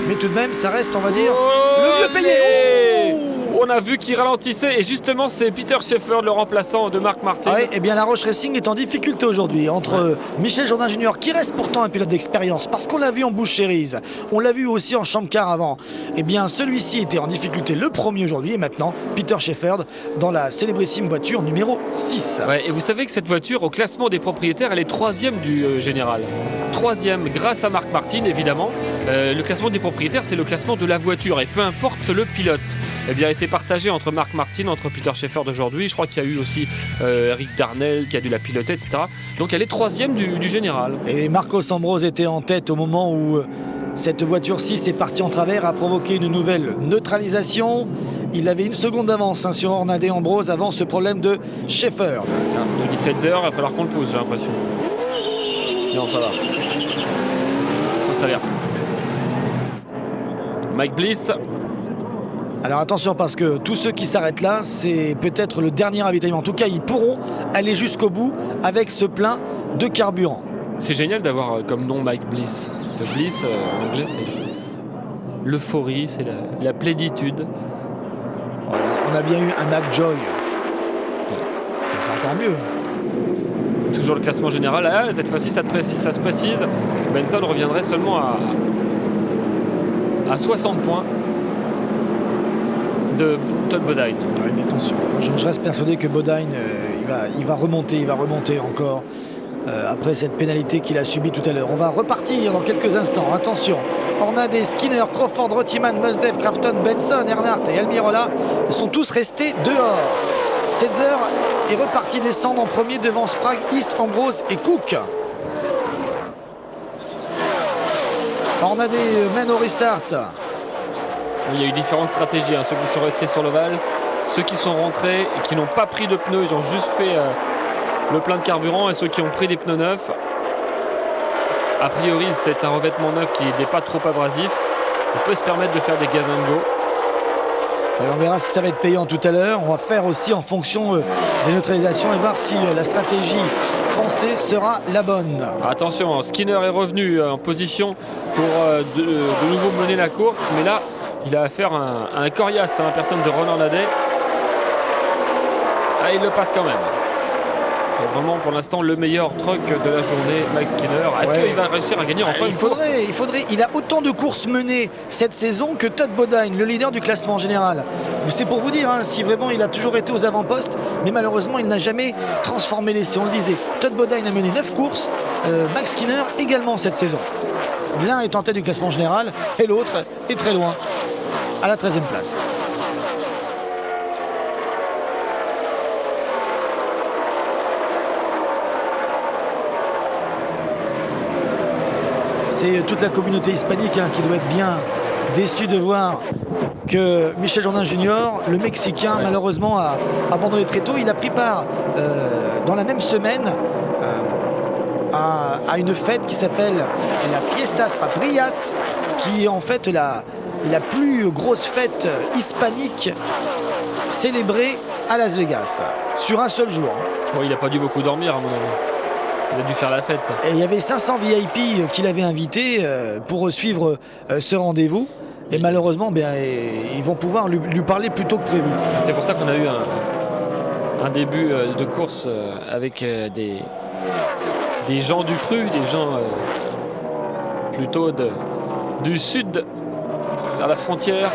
mais tout de même, ça reste, on va dire, le mieux payé. On a vu qu'il ralentissait et justement c'est Peter Sheffer, le remplaçant de Marc Martin. Ah oui, et bien la Roche Racing est en difficulté aujourd'hui entre Michel Jourdain Junior, qui reste pourtant un pilote d'expérience parce qu'on l'a vu en Busch Series, on l'a vu aussi en Champ Car avant. Et bien celui-ci était en difficulté le premier aujourd'hui et maintenant Peter Sheffer dans la célébrissime voiture numéro 6. Ouais, et vous savez que cette voiture au classement des propriétaires elle est 3e du général. troisième grâce à Marc Martin, évidemment. Le classement des propriétaires, c'est le classement de la voiture et peu importe le pilote. Eh bien, il s'est partagé entre Marc Martin, entre Peter Schaeffer d'aujourd'hui. Je crois qu'il y a eu aussi Eric Darnell qui a dû la piloter, etc. Donc elle est troisième du général. Et Marcos Ambrose était en tête au moment où cette voiture-ci s'est partie en travers, a provoqué une nouvelle neutralisation. Il avait une seconde d'avance sur Hornaday Ambrose avant ce problème de Schaeffer. De 17 heures, il va falloir qu'on le pousse, j'ai l'impression. Non, ça va. Ça a l'air. Mike Bliss. Alors attention, parce que tous ceux qui s'arrêtent là, c'est peut-être le dernier ravitaillement. En tout cas, ils pourront aller jusqu'au bout avec ce plein de carburant. C'est génial d'avoir comme nom Mike Bliss. Le Bliss, en anglais, c'est l'euphorie, c'est la plénitude. Voilà, on a bien eu un McJoy. C'est encore mieux. Toujours le classement général. Ah, cette fois-ci, ça se précise. Benson reviendrait seulement à 60 points de Todd Bodine. Oui, mais attention, je reste persuadé que Bodine, il va remonter encore après cette pénalité qu'il a subie tout à l'heure. On va repartir dans quelques instants. Attention, Hornaday, Skinner, Crawford, Rottiman, Musdev, Crafton, Benson, Earnhardt et Almirola sont tous restés dehors. Setzer est reparti des stands en premier devant Sprague, East, Ambrose et Cook. Hornaday mène au restart. Il y a eu différentes stratégies, ceux qui sont restés sur l'ovale, ceux qui sont rentrés et qui n'ont pas pris de pneus, ils ont juste fait le plein de carburant, et ceux qui ont pris des pneus neufs. A priori, c'est un revêtement neuf qui n'est pas trop abrasif. On peut se permettre de faire des gas and go. Alors on verra si ça va être payant tout à l'heure. On va faire aussi en fonction des neutralisations et voir si la stratégie pensée sera la bonne. Attention, Skinner est revenu en position pour de nouveau mener la course, mais là il a affaire à un coriace, la personne de Ron Hornaday. Ah, il le passe quand même. C'est vraiment pour l'instant le meilleur truck de la journée, Mike Skinner. Est-ce qu'il va réussir à gagner enfin une course ? Il a autant de courses menées cette saison que Todd Bodine, le leader du classement général. C'est pour vous dire si vraiment il a toujours été aux avant-postes, mais malheureusement il n'a jamais transformé l'essai. On le disait, Todd Bodine a mené 9 courses, Mike Skinner également cette saison. L'un est en tête du classement général et l'autre est très loin, à la 13e place. C'est toute la communauté hispanique qui doit être bien déçue de voir que Michel Jourdain Junior, le Mexicain, malheureusement a abandonné très tôt. Il a pris part dans la même semaine à une fête qui s'appelle la Fiestas Patrias, qui est en fait la plus grosse fête hispanique célébrée à Las Vegas sur un seul jour. Il n'a pas dû beaucoup dormir à mon avis. Il a dû faire la fête. Et il y avait 500 VIP qu'il avait invités pour suivre ce rendez-vous. Et malheureusement, ils vont pouvoir lui parler plus tôt que prévu. C'est pour ça qu'on a eu un début de course avec des gens du cru, des gens plutôt du sud, vers la frontière.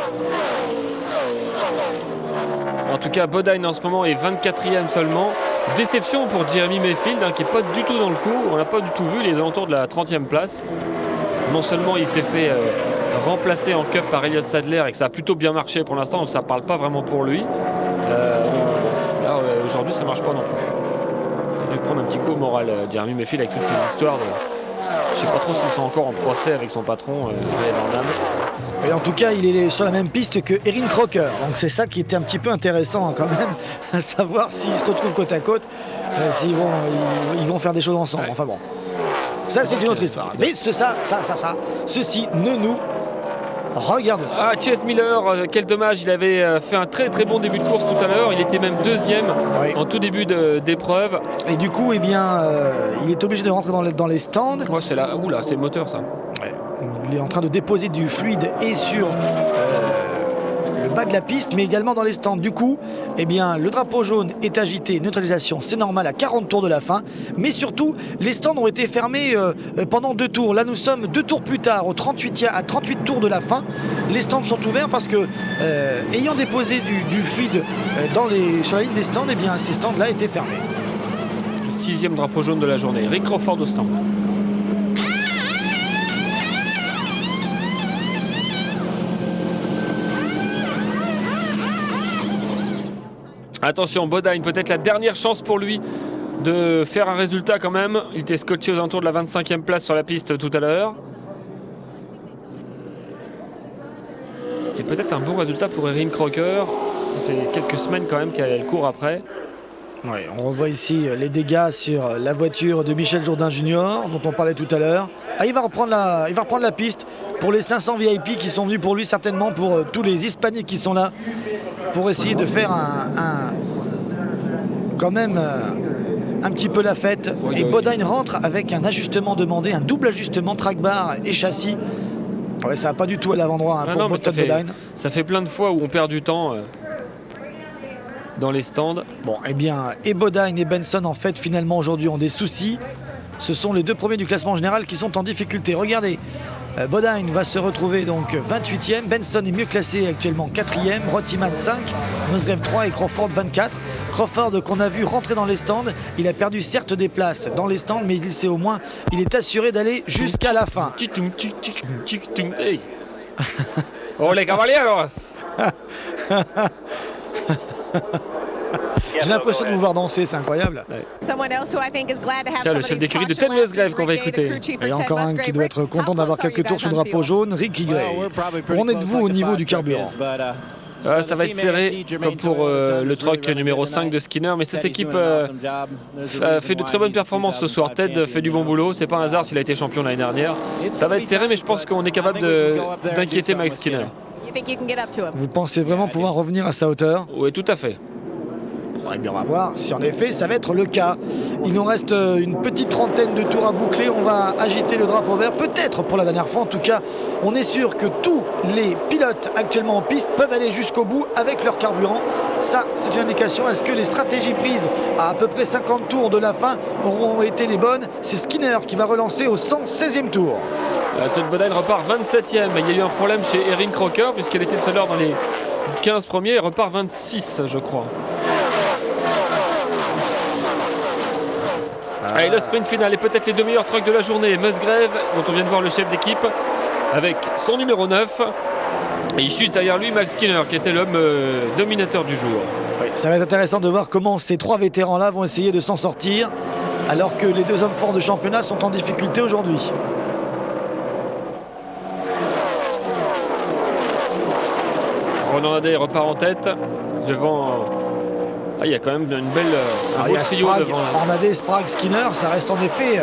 En tout cas, Bodine en ce moment est 24e seulement. Déception pour Jeremy Mayfield qui n'est pas du tout dans le coup. On n'a pas du tout vu les alentours de la 30e place. Non seulement il s'est fait remplacer en Cup par Elliott Sadler et que ça a plutôt bien marché pour l'instant, donc ça ne parle pas vraiment pour lui. Là, aujourd'hui, ça ne marche pas non plus. Il va prendre un petit coup au moral, Jeremy Mayfield, avec toutes ces histoires. Je ne sais pas trop s'ils sont encore en procès avec son patron, Ray Van Damme. Et en tout cas, il est sur la même piste que Erin Crocker. Donc c'est ça qui était un petit peu intéressant quand même, à savoir s'ils se retrouvent côte à côte, s'ils vont faire des choses ensemble. Ouais. Enfin bon, ça c'est une autre histoire. Mais ceci ne nous regarde pas. Chase Miller, quel dommage, il avait fait un très très bon début de course tout à l'heure. Il était même deuxième en tout début d'épreuve. Et du coup, il est obligé de rentrer dans les stands. Ouais, c'est là, c'est le moteur ça. Ouais. Il est en train de déposer du fluide et sur le bas de la piste, mais également dans les stands. Du coup, le drapeau jaune est agité, neutralisation, c'est normal à 40 tours de la fin. Mais surtout, les stands ont été fermés pendant 2 tours. Là, nous sommes 2 tours plus tard, à 38 tours de la fin. Les stands sont ouverts parce que, ayant déposé du fluide sur la ligne des stands, ces stands-là étaient fermés. 6e drapeau jaune de la journée. Rick Crawford au stand. Attention, Bodine, peut-être la dernière chance pour lui de faire un résultat quand même. Il était scotché aux alentours de la 25e place sur la piste tout à l'heure. Et peut-être un bon résultat pour Erin Crocker. Ça fait quelques semaines quand même qu'elle court après. Ouais, on revoit ici les dégâts sur la voiture de Michel Jourdain Junior, dont on parlait tout à l'heure. Ah, il va reprendre la piste pour les 500 VIP qui sont venus pour lui, certainement pour tous les hispaniques qui sont là, pour essayer de faire quand même un petit peu la fête. Et Bodine rentre avec un ajustement demandé, un double ajustement track bar et châssis. Ouais, ça va pas du tout à l'avant-droit pour Bodine. Ça fait plein de fois où on perd du temps dans les stands. Bon, eh bien, et Bodine et Benson, en fait, finalement, aujourd'hui, ont des soucis. Ce sont les deux premiers du classement général qui sont en difficulté. Regardez, Bodine va se retrouver donc 28e. Benson est mieux classé actuellement 4e. Rottiman 5, Musgrave 3 et Crawford 24. Crawford qu'on a vu rentrer dans les stands. Il a perdu certes des places dans les stands, mais il sait au moins, il est assuré d'aller jusqu'à la fin. Hey. Oh les caballeros. J'ai l'impression de vous voir danser, c'est incroyable. Tiens, le chef d'écurie de Ted Musgrave qu'on va écouter. Et encore un qui doit être content d'avoir quelques tours sous drapeau jaune, Ricky Gray. Où en êtes-vous au niveau du carburant? Ça va être serré comme pour le truck numéro 5 de Skinner, mais cette équipe fait de très bonnes performances ce soir. Ted fait du bon boulot, c'est pas un hasard s'il a été champion l'année dernière. Ça va être serré, mais je pense qu'on est capable d'inquiéter Mike Skinner. Vous pensez vraiment pouvoir revenir à sa hauteur? Oui, tout à fait. Eh bien, on va voir si en effet ça va être le cas. Il nous reste une petite trentaine de tours à boucler. On va agiter le drapeau vert, peut-être pour la dernière fois. En tout cas, on est sûr que tous les pilotes actuellement en piste peuvent aller jusqu'au bout avec leur carburant. Ça, c'est une indication. Est-ce que les stratégies prises à peu près 50 tours de la fin auront été les bonnes? C'est Skinner qui va relancer au 116e tour. Todd Bodine repart 27e. Il y a eu un problème chez Erin Crocker puisqu'elle était tout à l'heure dans les 15 premiers. Elle repart 26, je crois. Allez, le sprint final et peut-être les deux meilleurs trucks de la journée. Musgrave, dont on vient de voir le chef d'équipe, avec son numéro 9. Et il chute derrière lui Max Skinner, qui était l'homme dominateur du jour. Oui, ça va être intéressant de voir comment ces trois vétérans-là vont essayer de s'en sortir, alors que les deux hommes forts de championnat sont en difficulté aujourd'hui. Ronan Nadet repart en tête, devant... Ah, il y a quand même un beau trio devant. Nadet, Sprague, Skinner, ça reste en effet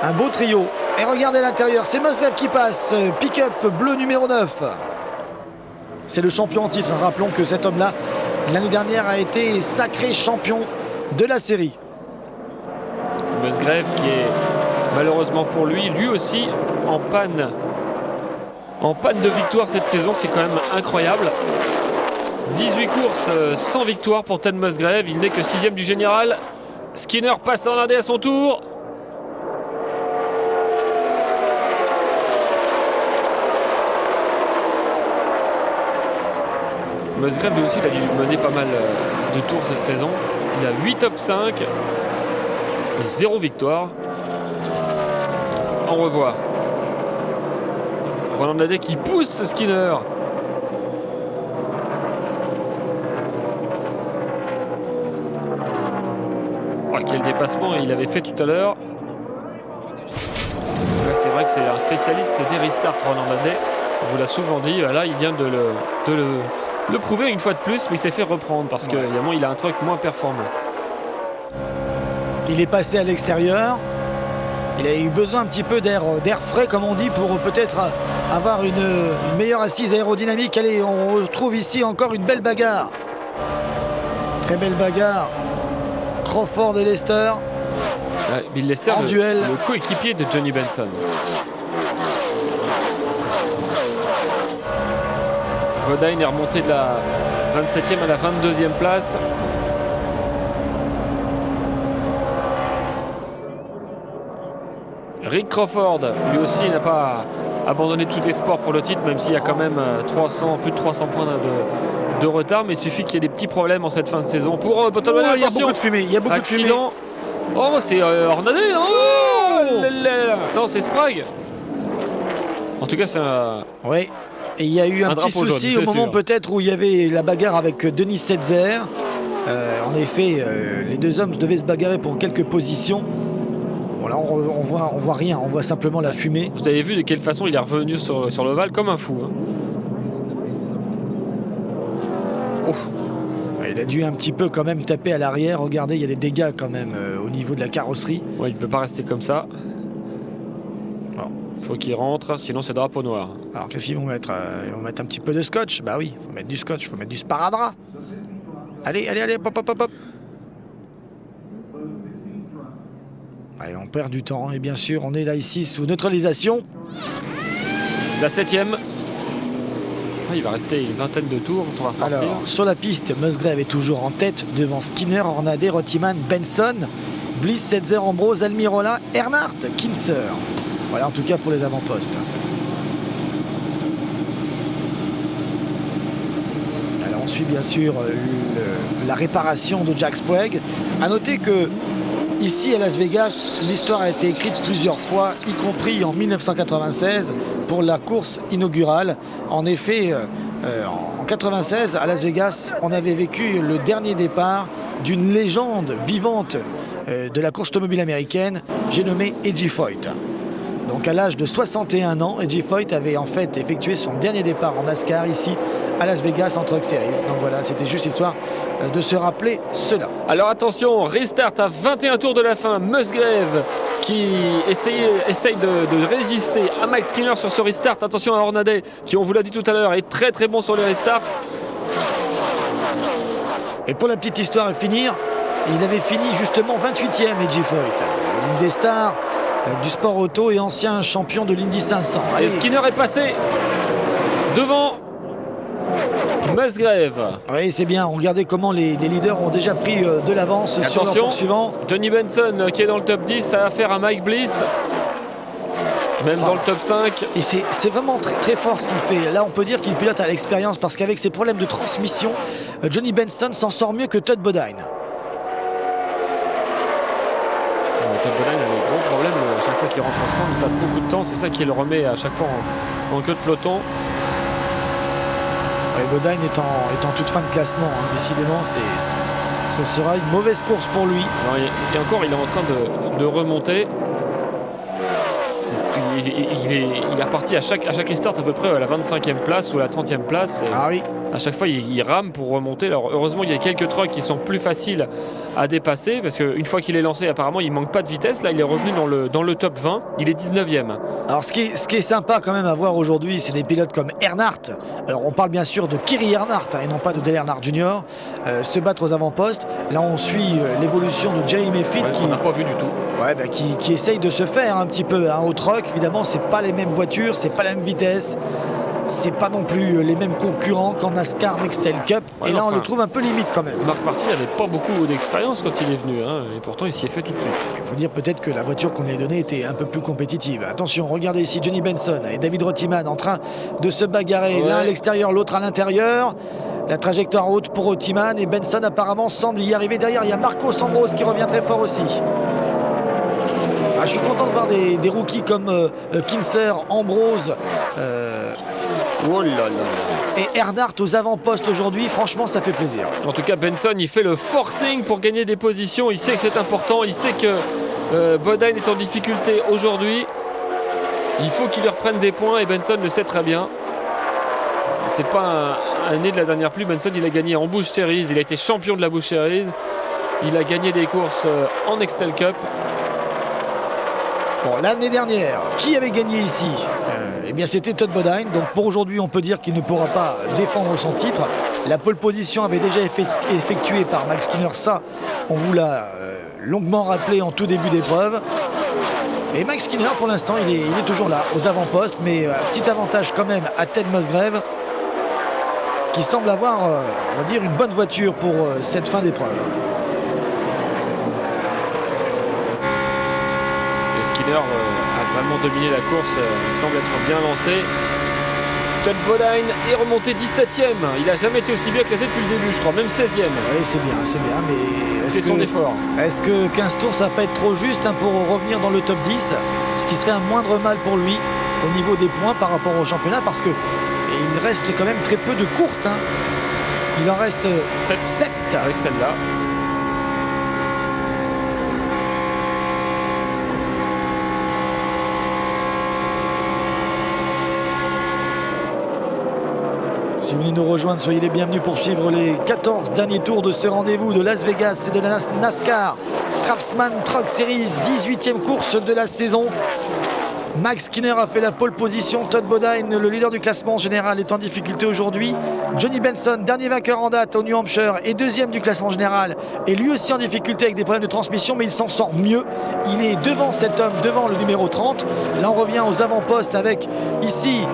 un beau trio. Et regardez à l'intérieur, c'est Musgrave qui passe. Pick-up bleu numéro 9. C'est le champion en titre. Rappelons que cet homme-là, l'année dernière, a été sacré champion de la série. Musgrave qui est malheureusement pour lui aussi en panne de victoire cette saison. C'est quand même incroyable. 18 courses sans victoire pour Ted Musgrave. Il n'est que 6e du général. Skinner passe en Nadet à son tour. Musgrave lui aussi, il a dû mener pas mal de tours cette saison. Il a 8 top 5 et 0 victoire. On revoit Ronan Nadet qui pousse Skinner. Quel dépassement il avait fait tout à l'heure. C'est vrai que c'est un spécialiste des restarts, Ronan Nadet. On vous l'a souvent dit. Là, il vient de le prouver une fois de plus, mais il s'est fait reprendre parce qu'évidemment, il a un truc moins performant. Il est passé à l'extérieur. Il a eu besoin un petit peu d'air frais, comme on dit, pour peut-être avoir une meilleure assise aérodynamique. Allez, on retrouve ici encore une belle bagarre. Très belle bagarre. Crawford et Lester. Bill Lester, en duel. Le coéquipier de Johnny Benson. Bodine est remonté de la 27e à la 22e place. Rick Crawford, lui aussi, n'a pas abandonné tout espoir pour le titre, même s'il y a quand même plus de 300 points de retard, mais il suffit qu'il y ait des pet's problèmes en cette fin de saison pour Bottom. Il y a beaucoup de fumée, Oh, c'est Ornadé. Non, c'est Sprague. En tout cas, c'est un... Oui, et il y a eu un petit souci au moment peut-être où il y avait la bagarre avec Denis Setzer. En effet, les deux hommes devaient se bagarrer pour quelques positions. Bon, là, on voit rien, on voit simplement la fumée. Vous avez vu de quelle façon il est revenu sur l'ovale comme un fou. Hein. Ouf. Il a dû un petit peu quand même taper à l'arrière. Regardez, il y a des dégâts quand même au niveau de la carrosserie. Ouais, il ne peut pas rester comme ça. Il faut qu'il rentre, sinon c'est drapeau noir. Alors qu'est-ce qu'ils vont mettre? Ils vont mettre un petit peu de scotch. Bah oui, il faut mettre du scotch, il faut mettre du sparadrap. Allez, hop. Allez, on perd du temps et bien sûr on est là ici sous neutralisation. La 7e. Il va rester une vingtaine de tours. On va repartir. Alors sur la piste, Musgrave est toujours en tête devant Skinner, Hornaday, Rottiman, Benson, Bliss, Setzer, Ambrose, Almirola, Earnhardt, Kinser. Voilà en tout cas pour les avant-postes. Alors on suit bien sûr la réparation de Jack Sprague. A noter que ici à Las Vegas, l'histoire a été écrite plusieurs fois, y compris en 1996 pour la course inaugurale. En effet, en 96 à Las Vegas, on avait vécu le dernier départ d'une légende vivante de la course automobile américaine, j'ai nommé Edgy Foyt. Donc à l'âge de 61 ans, Edgy Foyt avait en fait effectué son dernier départ en NASCAR ici à Las Vegas en Truck Series. Donc voilà, c'était juste histoire de se rappeler cela. Alors attention, restart à 21 tours de la fin. Musgrave qui essaye de résister à Mike Skinner sur ce restart. Attention à Hornaday qui, on vous l'a dit tout à l'heure, est très très bon sur les restarts. Et pour la petite histoire à finir, il avait fini justement 28e Edgy Foyt. Une des stars du sport auto et ancien champion de l'Indy 500. Allez. Et Skinner est passé devant Musgrave. Oui, c'est bien. Regardez comment les leaders ont déjà pris de l'avance sur leur poursuivant. Johnny Benson qui est dans le top 10, ça a affaire à Mike Bliss. Même dans le top 5. Et c'est vraiment très, très fort ce qu'il fait. Là, on peut dire qu'il pilote à l'expérience parce qu'avec ses problèmes de transmission, Johnny Benson s'en sort mieux que Todd Bodine. Todd Bodine a des gros problèmes. À chaque fois qu'il rentre en stand, il passe beaucoup de temps. C'est ça qui le remet à chaque fois en queue de peloton. Et Bodine est en toute fin de classement. Hein. Décidément, ce sera une mauvaise course pour lui. Non, et encore, il est en train de remonter. Il est reparti à chaque restart à peu près à la 25e place ou à la 30e place. Ah oui. À chaque fois, il rame pour remonter. Alors, heureusement, il y a quelques trucks qui sont plus faciles à dépasser parce qu'une fois qu'il est lancé, apparemment, il manque pas de vitesse. Là, il est revenu dans le top 20. Il est 19e. Alors, ce qui est sympa quand même à voir aujourd'hui, c'est des pilotes comme Earnhardt. Alors, on parle bien sûr de Kerry Earnhardt et non pas de Dale Earnhardt Jr. Se battre aux avant-postes. Là, on suit l'évolution de Jerry Maifield qui n'a pas vu du tout. Ouais, qui essaye de se faire un petit peu au truck. Évidemment, c'est pas les mêmes voitures, c'est pas la même vitesse. C'est pas non plus les mêmes concurrents qu'en NASCAR Nextel Cup. Ouais, et là, on le trouve un peu limite quand même. Marc Martin n'avait pas beaucoup d'expérience quand il est venu. Hein, et pourtant, il s'y est fait tout de suite. Il faut dire peut-être que la voiture qu'on lui a donnée était un peu plus compétitive. Attention, regardez ici Johnny Benson et David Rottiman en train de se bagarrer. Ouais. L'un à l'extérieur, l'autre à l'intérieur. La trajectoire haute pour Rottiman. Et Benson apparemment semble y arriver. Derrière, il y a Marcos Ambrose qui revient très fort aussi. Ah, je suis content de voir des rookies comme Kinser, Ambrose. Oh là là. Et Earnhardt aux avant-postes aujourd'hui, franchement ça fait plaisir. En tout cas Benson il fait le forcing pour gagner des positions, il sait que c'est important, il sait que Bodine est en difficulté aujourd'hui. Il faut qu'il lui reprenne des points et Benson le sait très bien. C'est pas un nez de la dernière pluie, Benson il a gagné en Busch Series, il a été champion de la Busch Series, il a gagné des courses en Nextel Cup. Bon, l'année dernière, qui avait gagné ici ? Eh bien c'était Todd Bodine, donc pour aujourd'hui on peut dire qu'il ne pourra pas défendre son titre. La pole position avait déjà été effectuée par Mike Skinner, ça on vous l'a longuement rappelé en tout début d'épreuve. Et Mike Skinner pour l'instant il est toujours là aux avant-postes, mais petit avantage quand même à Ted Musgrave qui semble avoir on va dire une bonne voiture pour cette fin d'épreuve. Et Skinner a vraiment dominé la course, il semble être bien lancé. Todd Bodine est remonté 17e. Il n'a jamais été aussi bien classé depuis le début, je crois, même 16e. Oui, c'est bien, mais c'est son effort. Est-ce que 15 tours, ça va pas être trop juste pour revenir dans le top 10 ? Ce qui serait un moindre mal pour lui au niveau des points par rapport au championnat, parce qu'il reste quand même très peu de courses. Il en reste 7 avec celle-là. Si vous venez nous rejoindre, soyez les bienvenus pour suivre les 14 derniers tours de ce rendez-vous de Las Vegas et de la NASCAR Craftsman Truck Series, 18e course de la saison. Max Skinner a fait la pole position, Todd Bodine, le leader du classement général, est en difficulté aujourd'hui. Johnny Benson, dernier vainqueur en date au New Hampshire et deuxième du classement général, est lui aussi en difficulté avec des problèmes de transmission, mais il s'en sort mieux. Il est devant cet homme, devant le numéro 30. Là on revient aux avant-postes avec ici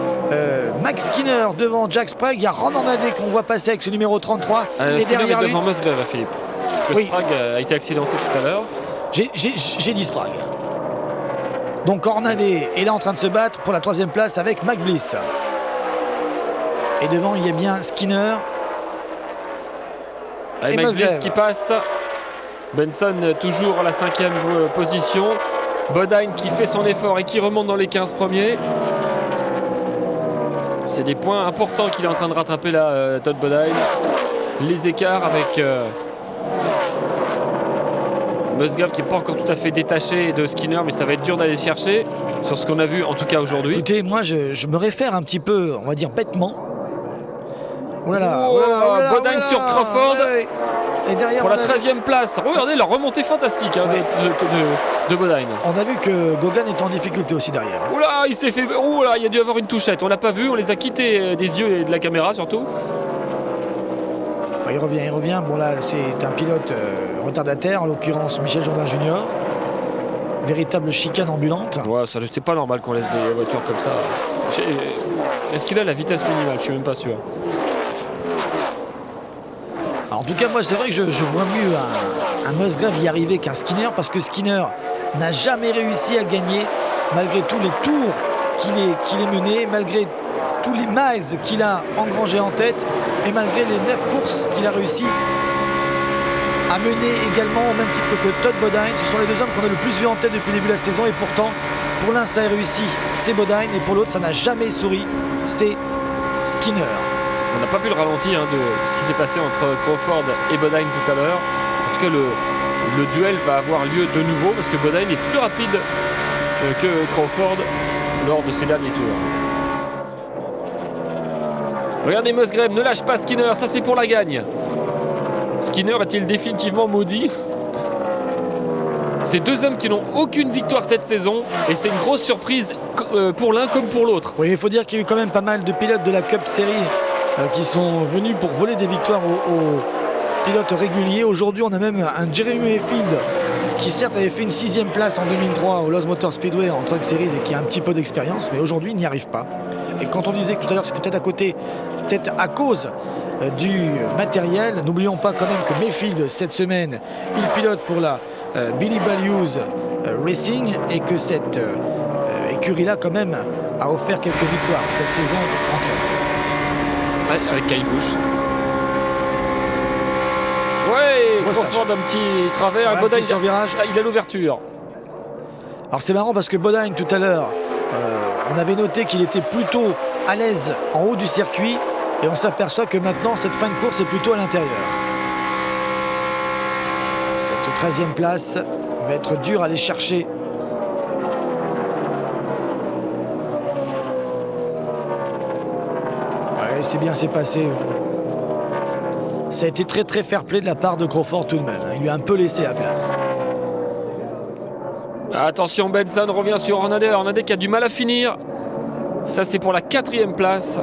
Max Skinner devant Jack Sprague. Il y a Ronan Nadé qu'on voit passer avec ce numéro 33. Et derrière lui devant Musgrave, Philippe. Parce que oui. Sprague a été accidenté tout à l'heure. J'ai dit Sprague. Donc Hornaday est là en train de se battre pour la 3e place avec Mac Bliss. Et devant il y a bien Skinner. Avec Mac Bliss qui passe. Benson toujours à la 5e position. Bodine qui fait son effort et qui remonte dans les 15 premiers. C'est des points importants qu'il est en train de rattraper là, Todd Bodine. Les écarts avec Musgrave qui n'est pas encore tout à fait détaché de Skinner, mais ça va être dur d'aller le chercher sur ce qu'on a vu en tout cas aujourd'hui. Écoutez, moi je me réfère un petit peu, on va dire bêtement. Voilà, Bodine sur Crawford. Ouais. Et derrière, pour la 13e place. Regardez la remontée fantastique hein, de Bodine. On a vu que Gogan est en difficulté aussi derrière. Hein. Oula, il s'est fait. Oula, il y a dû avoir une touchette. On l'a pas vu, on les a quittés des yeux et de la caméra surtout. Il revient. Bon là, c'est un pilote retardataire, en l'occurrence Michel Jourdain Junior. Véritable chicane ambulante. Ouais, c'est pas normal qu'on laisse des voitures comme ça. Est-ce qu'il a la vitesse minimale? Je suis même pas sûr. Alors, en tout cas, moi, c'est vrai que je vois mieux un Musgrave y arriver qu'un Skinner, parce que Skinner n'a jamais réussi à gagner, malgré tous les tours qu'il est mené, malgré tous les miles qu'il a engrangés en tête, et malgré les 9 courses qu'il a réussi à mener également au même titre que Todd Bodine. Ce sont les deux hommes qu'on a le plus vu en tête depuis le début de la saison, et pourtant, pour l'un, ça a réussi, c'est Bodine, et pour l'autre, ça n'a jamais souri, c'est Skinner. On n'a pas vu le ralenti de ce qui s'est passé entre Crawford et Bodine tout à l'heure. En tout cas, le duel va avoir lieu de nouveau parce que Bodine est plus rapide que Crawford lors de ses derniers tours. Regardez Musgrave, ne lâche pas Skinner, ça c'est pour la gagne. Skinner est-il définitivement maudit? C'est deux hommes qui n'ont aucune victoire cette saison et c'est une grosse surprise pour l'un comme pour l'autre. Oui, il faut dire qu'il y a eu quand même pas mal de pilotes de la Cup Series qui sont venus pour voler des victoires aux pilotes réguliers. Aujourd'hui, on a même un Jeremy Mayfield qui certes avait fait une 6e place en 2003 au Lowe's Motor Speedway en Truck Series et qui a un petit peu d'expérience, mais aujourd'hui, il n'y arrive pas. Et quand on disait que tout à l'heure, c'était peut-être à cause du matériel, n'oublions pas quand même que Mayfield, cette semaine, il pilote pour la Billy Values Racing et que cette écurie-là, quand même, a offert quelques victoires cette saison entre eux. Ouais, avec Kyle Busch. Ouais, Crawford un petit travers. Ouais, Bodine, sur virage. Il a l'ouverture. Alors c'est marrant parce que Bodine tout à l'heure, on avait noté qu'il était plutôt à l'aise en haut du circuit et on s'aperçoit que maintenant cette fin de course est plutôt à l'intérieur. Cette 13e place va être dure à aller chercher. C'est bien, c'est passé. Ça a été très très fair-play de la part de Crawford tout de même. Il lui a un peu laissé la place. Attention, Benson revient sur Hornaday. Hornaday qui a du mal à finir. Ça, c'est pour la 4e place.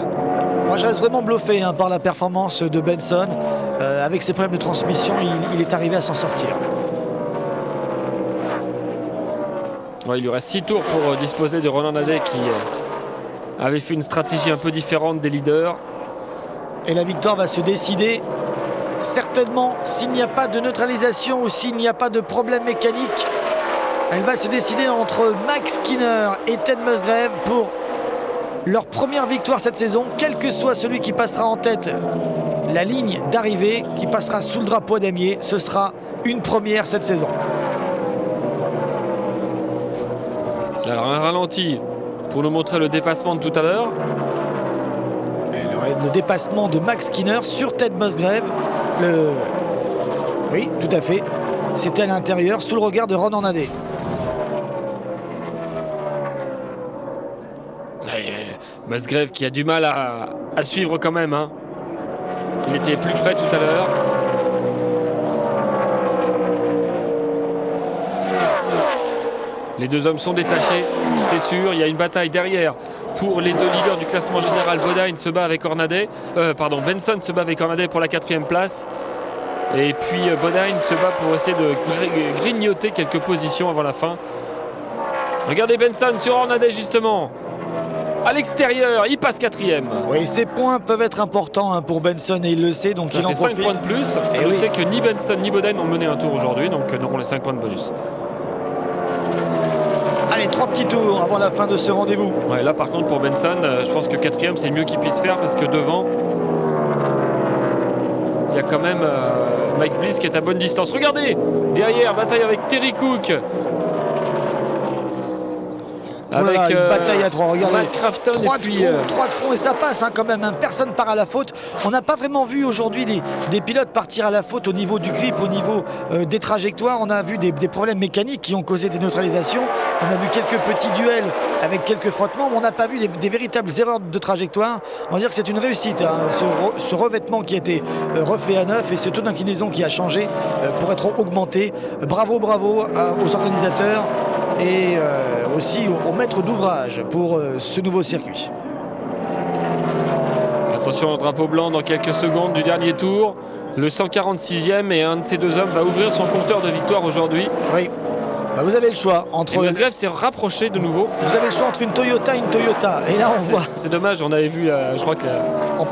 Moi, je reste vraiment bluffé par la performance de Benson. Avec ses problèmes de transmission, il est arrivé à s'en sortir. Ouais, il lui reste 6 tours pour disposer de Ronan Nadé qui avait fait une stratégie un peu différente des leaders. Et la victoire va se décider certainement s'il n'y a pas de neutralisation ou s'il n'y a pas de problème mécanique. Elle va se décider entre Max Skinner et Ted Musgrave pour leur première victoire cette saison, quel que soit celui qui passera en tête la ligne d'arrivée, qui passera sous le drapeau damier. Ce sera une première cette saison. Alors un ralenti pour nous montrer le dépassement de tout à l'heure. le dépassement de Max Skinner sur Ted Musgrave. Oui, tout à fait. C'était à l'intérieur, sous le regard de Ron Hornaday. Musgrave qui a du mal à suivre quand même. Hein. Il était plus près tout à l'heure. Les deux hommes sont détachés, c'est sûr. Il y a une bataille derrière pour les deux leaders du classement général. Bodine se bat avec Hornaday. Benson se bat avec Hornaday pour la 4e place. Et puis Bodine se bat pour essayer de grignoter quelques positions avant la fin. Regardez Benson sur Hornaday justement. À l'extérieur, il passe 4e. Oui, ces points peuvent être importants pour Benson et il le sait, donc il en profite. 5 points de plus. Et notez que ni Benson ni Bodine ont mené un tour aujourd'hui, donc nous aurons les 5 points de bonus. Allez, 3 petits tours avant la fin de ce rendez-vous. Ouais, là par contre pour Benson, je pense que 4e c'est le mieux qu'il puisse faire parce que devant, il y a quand même Mike Bliss qui est à bonne distance. Regardez, derrière, bataille avec Terry Cook. Avec une bataille à 3, regardez. Matt Crafton 3 de front et ça passe quand même. Personne part à la faute. On n'a pas vraiment vu aujourd'hui des pilotes partir à la faute au niveau du grip, au niveau des trajectoires. On a vu des problèmes mécaniques qui ont causé des neutralisations. On a vu quelques petits duels avec quelques frottements, mais on n'a pas vu des véritables erreurs de trajectoire. On va dire que c'est une réussite, ce revêtement qui a été refait à neuf et ce taux d'inclinaison qui a changé pour être augmenté. Bravo aux organisateurs et aussi au maître d'ouvrage pour ce nouveau circuit. Attention au drapeau blanc dans quelques secondes du dernier tour. Le 146e et un de ces deux hommes va ouvrir son compteur de victoire aujourd'hui. Oui. Vous avez le choix entre. Musgrave s'est rapproché de nouveau. Vous avez le choix entre une Toyota et une Toyota. Et là on voit. C'est dommage, on avait vu, je crois que.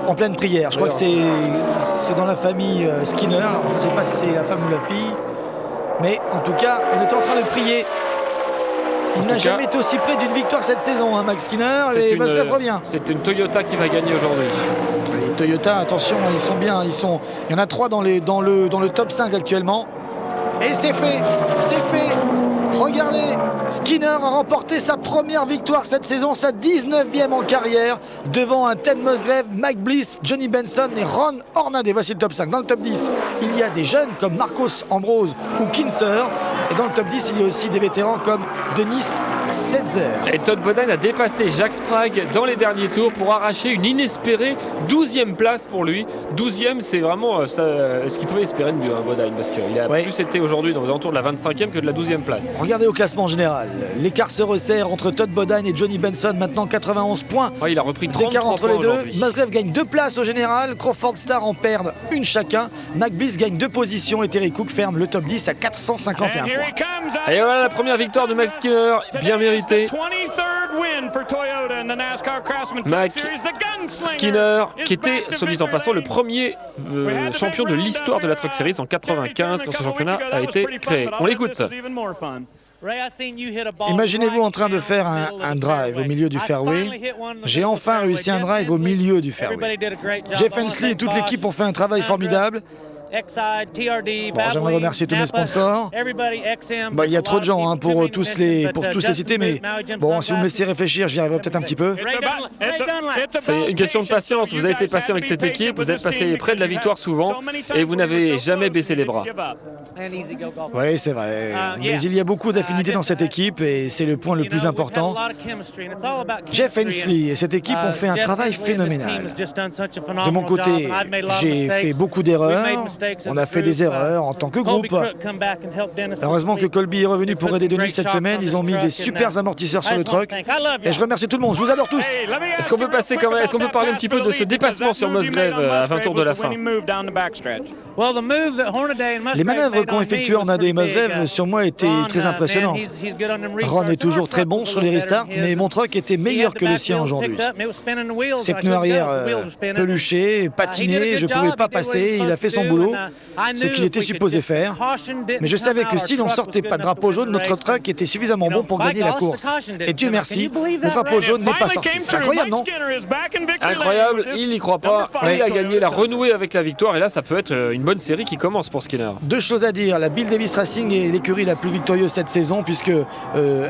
En pleine prière. Je crois que c'est dans la famille Skinner. Alors, je ne sais pas si c'est la femme ou la fille. Mais en tout cas, on était en train de prier. Il n'a jamais été aussi près d'une victoire cette saison, Max Skinner. Et Musgrave revient. C'est une Toyota qui va gagner aujourd'hui. Les Toyota, attention, ils sont bien. Il y en a 3 dans le top 5 actuellement. Et c'est fait. Regardez, Skinner a remporté sa première victoire cette saison, sa 19e en carrière, devant un Ted Musgrave, Mike Bliss, Johnny Benson et Ron Hornaday. Voici le top 5. Dans le top 10, il y a des jeunes comme Marcos Ambrose ou Kinser. Et dans le top 10, il y a aussi des vétérans comme Denis Setzer. Et Todd Bodine a dépassé Jack Sprague dans les derniers tours pour arracher une inespérée 12e place pour lui. 12e, c'est vraiment ce qu'il pouvait espérer de mieux, Bodine, parce qu'il a plus été aujourd'hui dans les alentours de la 25e que de la 12e place. Regardez au classement général. L'écart se resserre entre Todd Bodine et Johnny Benson. Maintenant 91 points. Il a repris 33 entre les deux. Aujourd'hui. Musgrave gagne 2 places au général. Crawford Star en perd une chacun. Mac Bliss gagne 2 positions et Terry Cook ferme le top 10 à 451 points. Et voilà la première victoire de Max Skinner, bien méritée. Mac Skinner, qui était, soit dit en passant, le premier champion de l'histoire de la Truck Series en 95 quand ce championnat a été créé. On l'écoute. Imaginez-vous en train de faire un drive au milieu du fairway. J'ai enfin réussi un drive au milieu du fairway. Jeff Hensley et toute l'équipe ont fait un travail formidable. Bon, j'aimerais remercier tous mes sponsors. Il y a trop de gens pour tous les citer, mais bon, si vous me laissez réfléchir, j'y arriverai peut-être un petit peu. C'est une question de patience. Vous avez été patient avec cette équipe, vous êtes passé près de la victoire souvent, et vous n'avez jamais baissé les bras. Oui, c'est vrai. Mais il y a beaucoup d'affinités dans cette équipe, et c'est le point le plus important. Jeff Hensley et cette équipe ont fait un travail phénoménal. De mon côté, j'ai fait beaucoup d'erreurs. On a fait des erreurs en tant que groupe. Heureusement que Colby est revenu pour aider Denis cette semaine. Ils ont mis des super amortisseurs sur le truck. Et je remercie tout le monde. Je vous adore tous. Est-ce qu'on peut passer quand même, est-ce qu'on peut parler un petit peu de ce dépassement sur Musgrave à 20 tours de la fin? Les manœuvres qu'ont effectuées Hornaday et Musgrave sur moi étaient très impressionnantes. Ron est toujours très bon sur les restarts, mais mon truck était meilleur que le sien aujourd'hui. Ses pneus arrière peluchés, patinés, je ne pouvais pas passer. Il a fait son boulot. drapeau, ce qu'il était supposé faire. Mais je savais que si l'on sortait pas de drapeau jaune, notre truck était suffisamment bon pour gagner la course. Et Dieu merci, le drapeau jaune n'est pas sorti. C'est incroyable, non? Incroyable, il n'y croit pas. Il a gagné, il a renoué avec la victoire. Et là, ça peut être une bonne série qui commence pour Skinner. Deux choses à dire. La Bill Davis Racing est l'écurie la plus victorieuse cette saison, puisque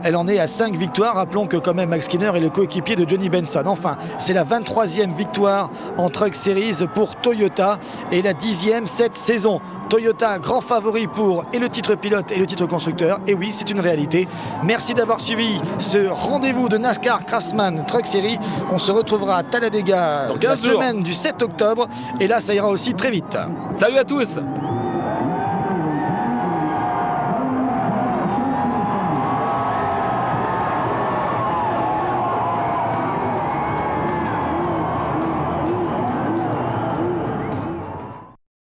elle en est à 5 victoires. Rappelons que quand même Max Skinner est le coéquipier de Johnny Benson. Enfin, c'est la 23e victoire en Truck Series pour Toyota et la 10e cette saison. Toyota, grand favori pour et le titre pilote et le titre constructeur. Et oui, c'est une réalité. Merci d'avoir suivi ce rendez-vous de NASCAR Craftsman Truck Series. On se retrouvera à Talladega la semaine du 7 octobre. Et là, ça ira aussi très vite. Salut à tous!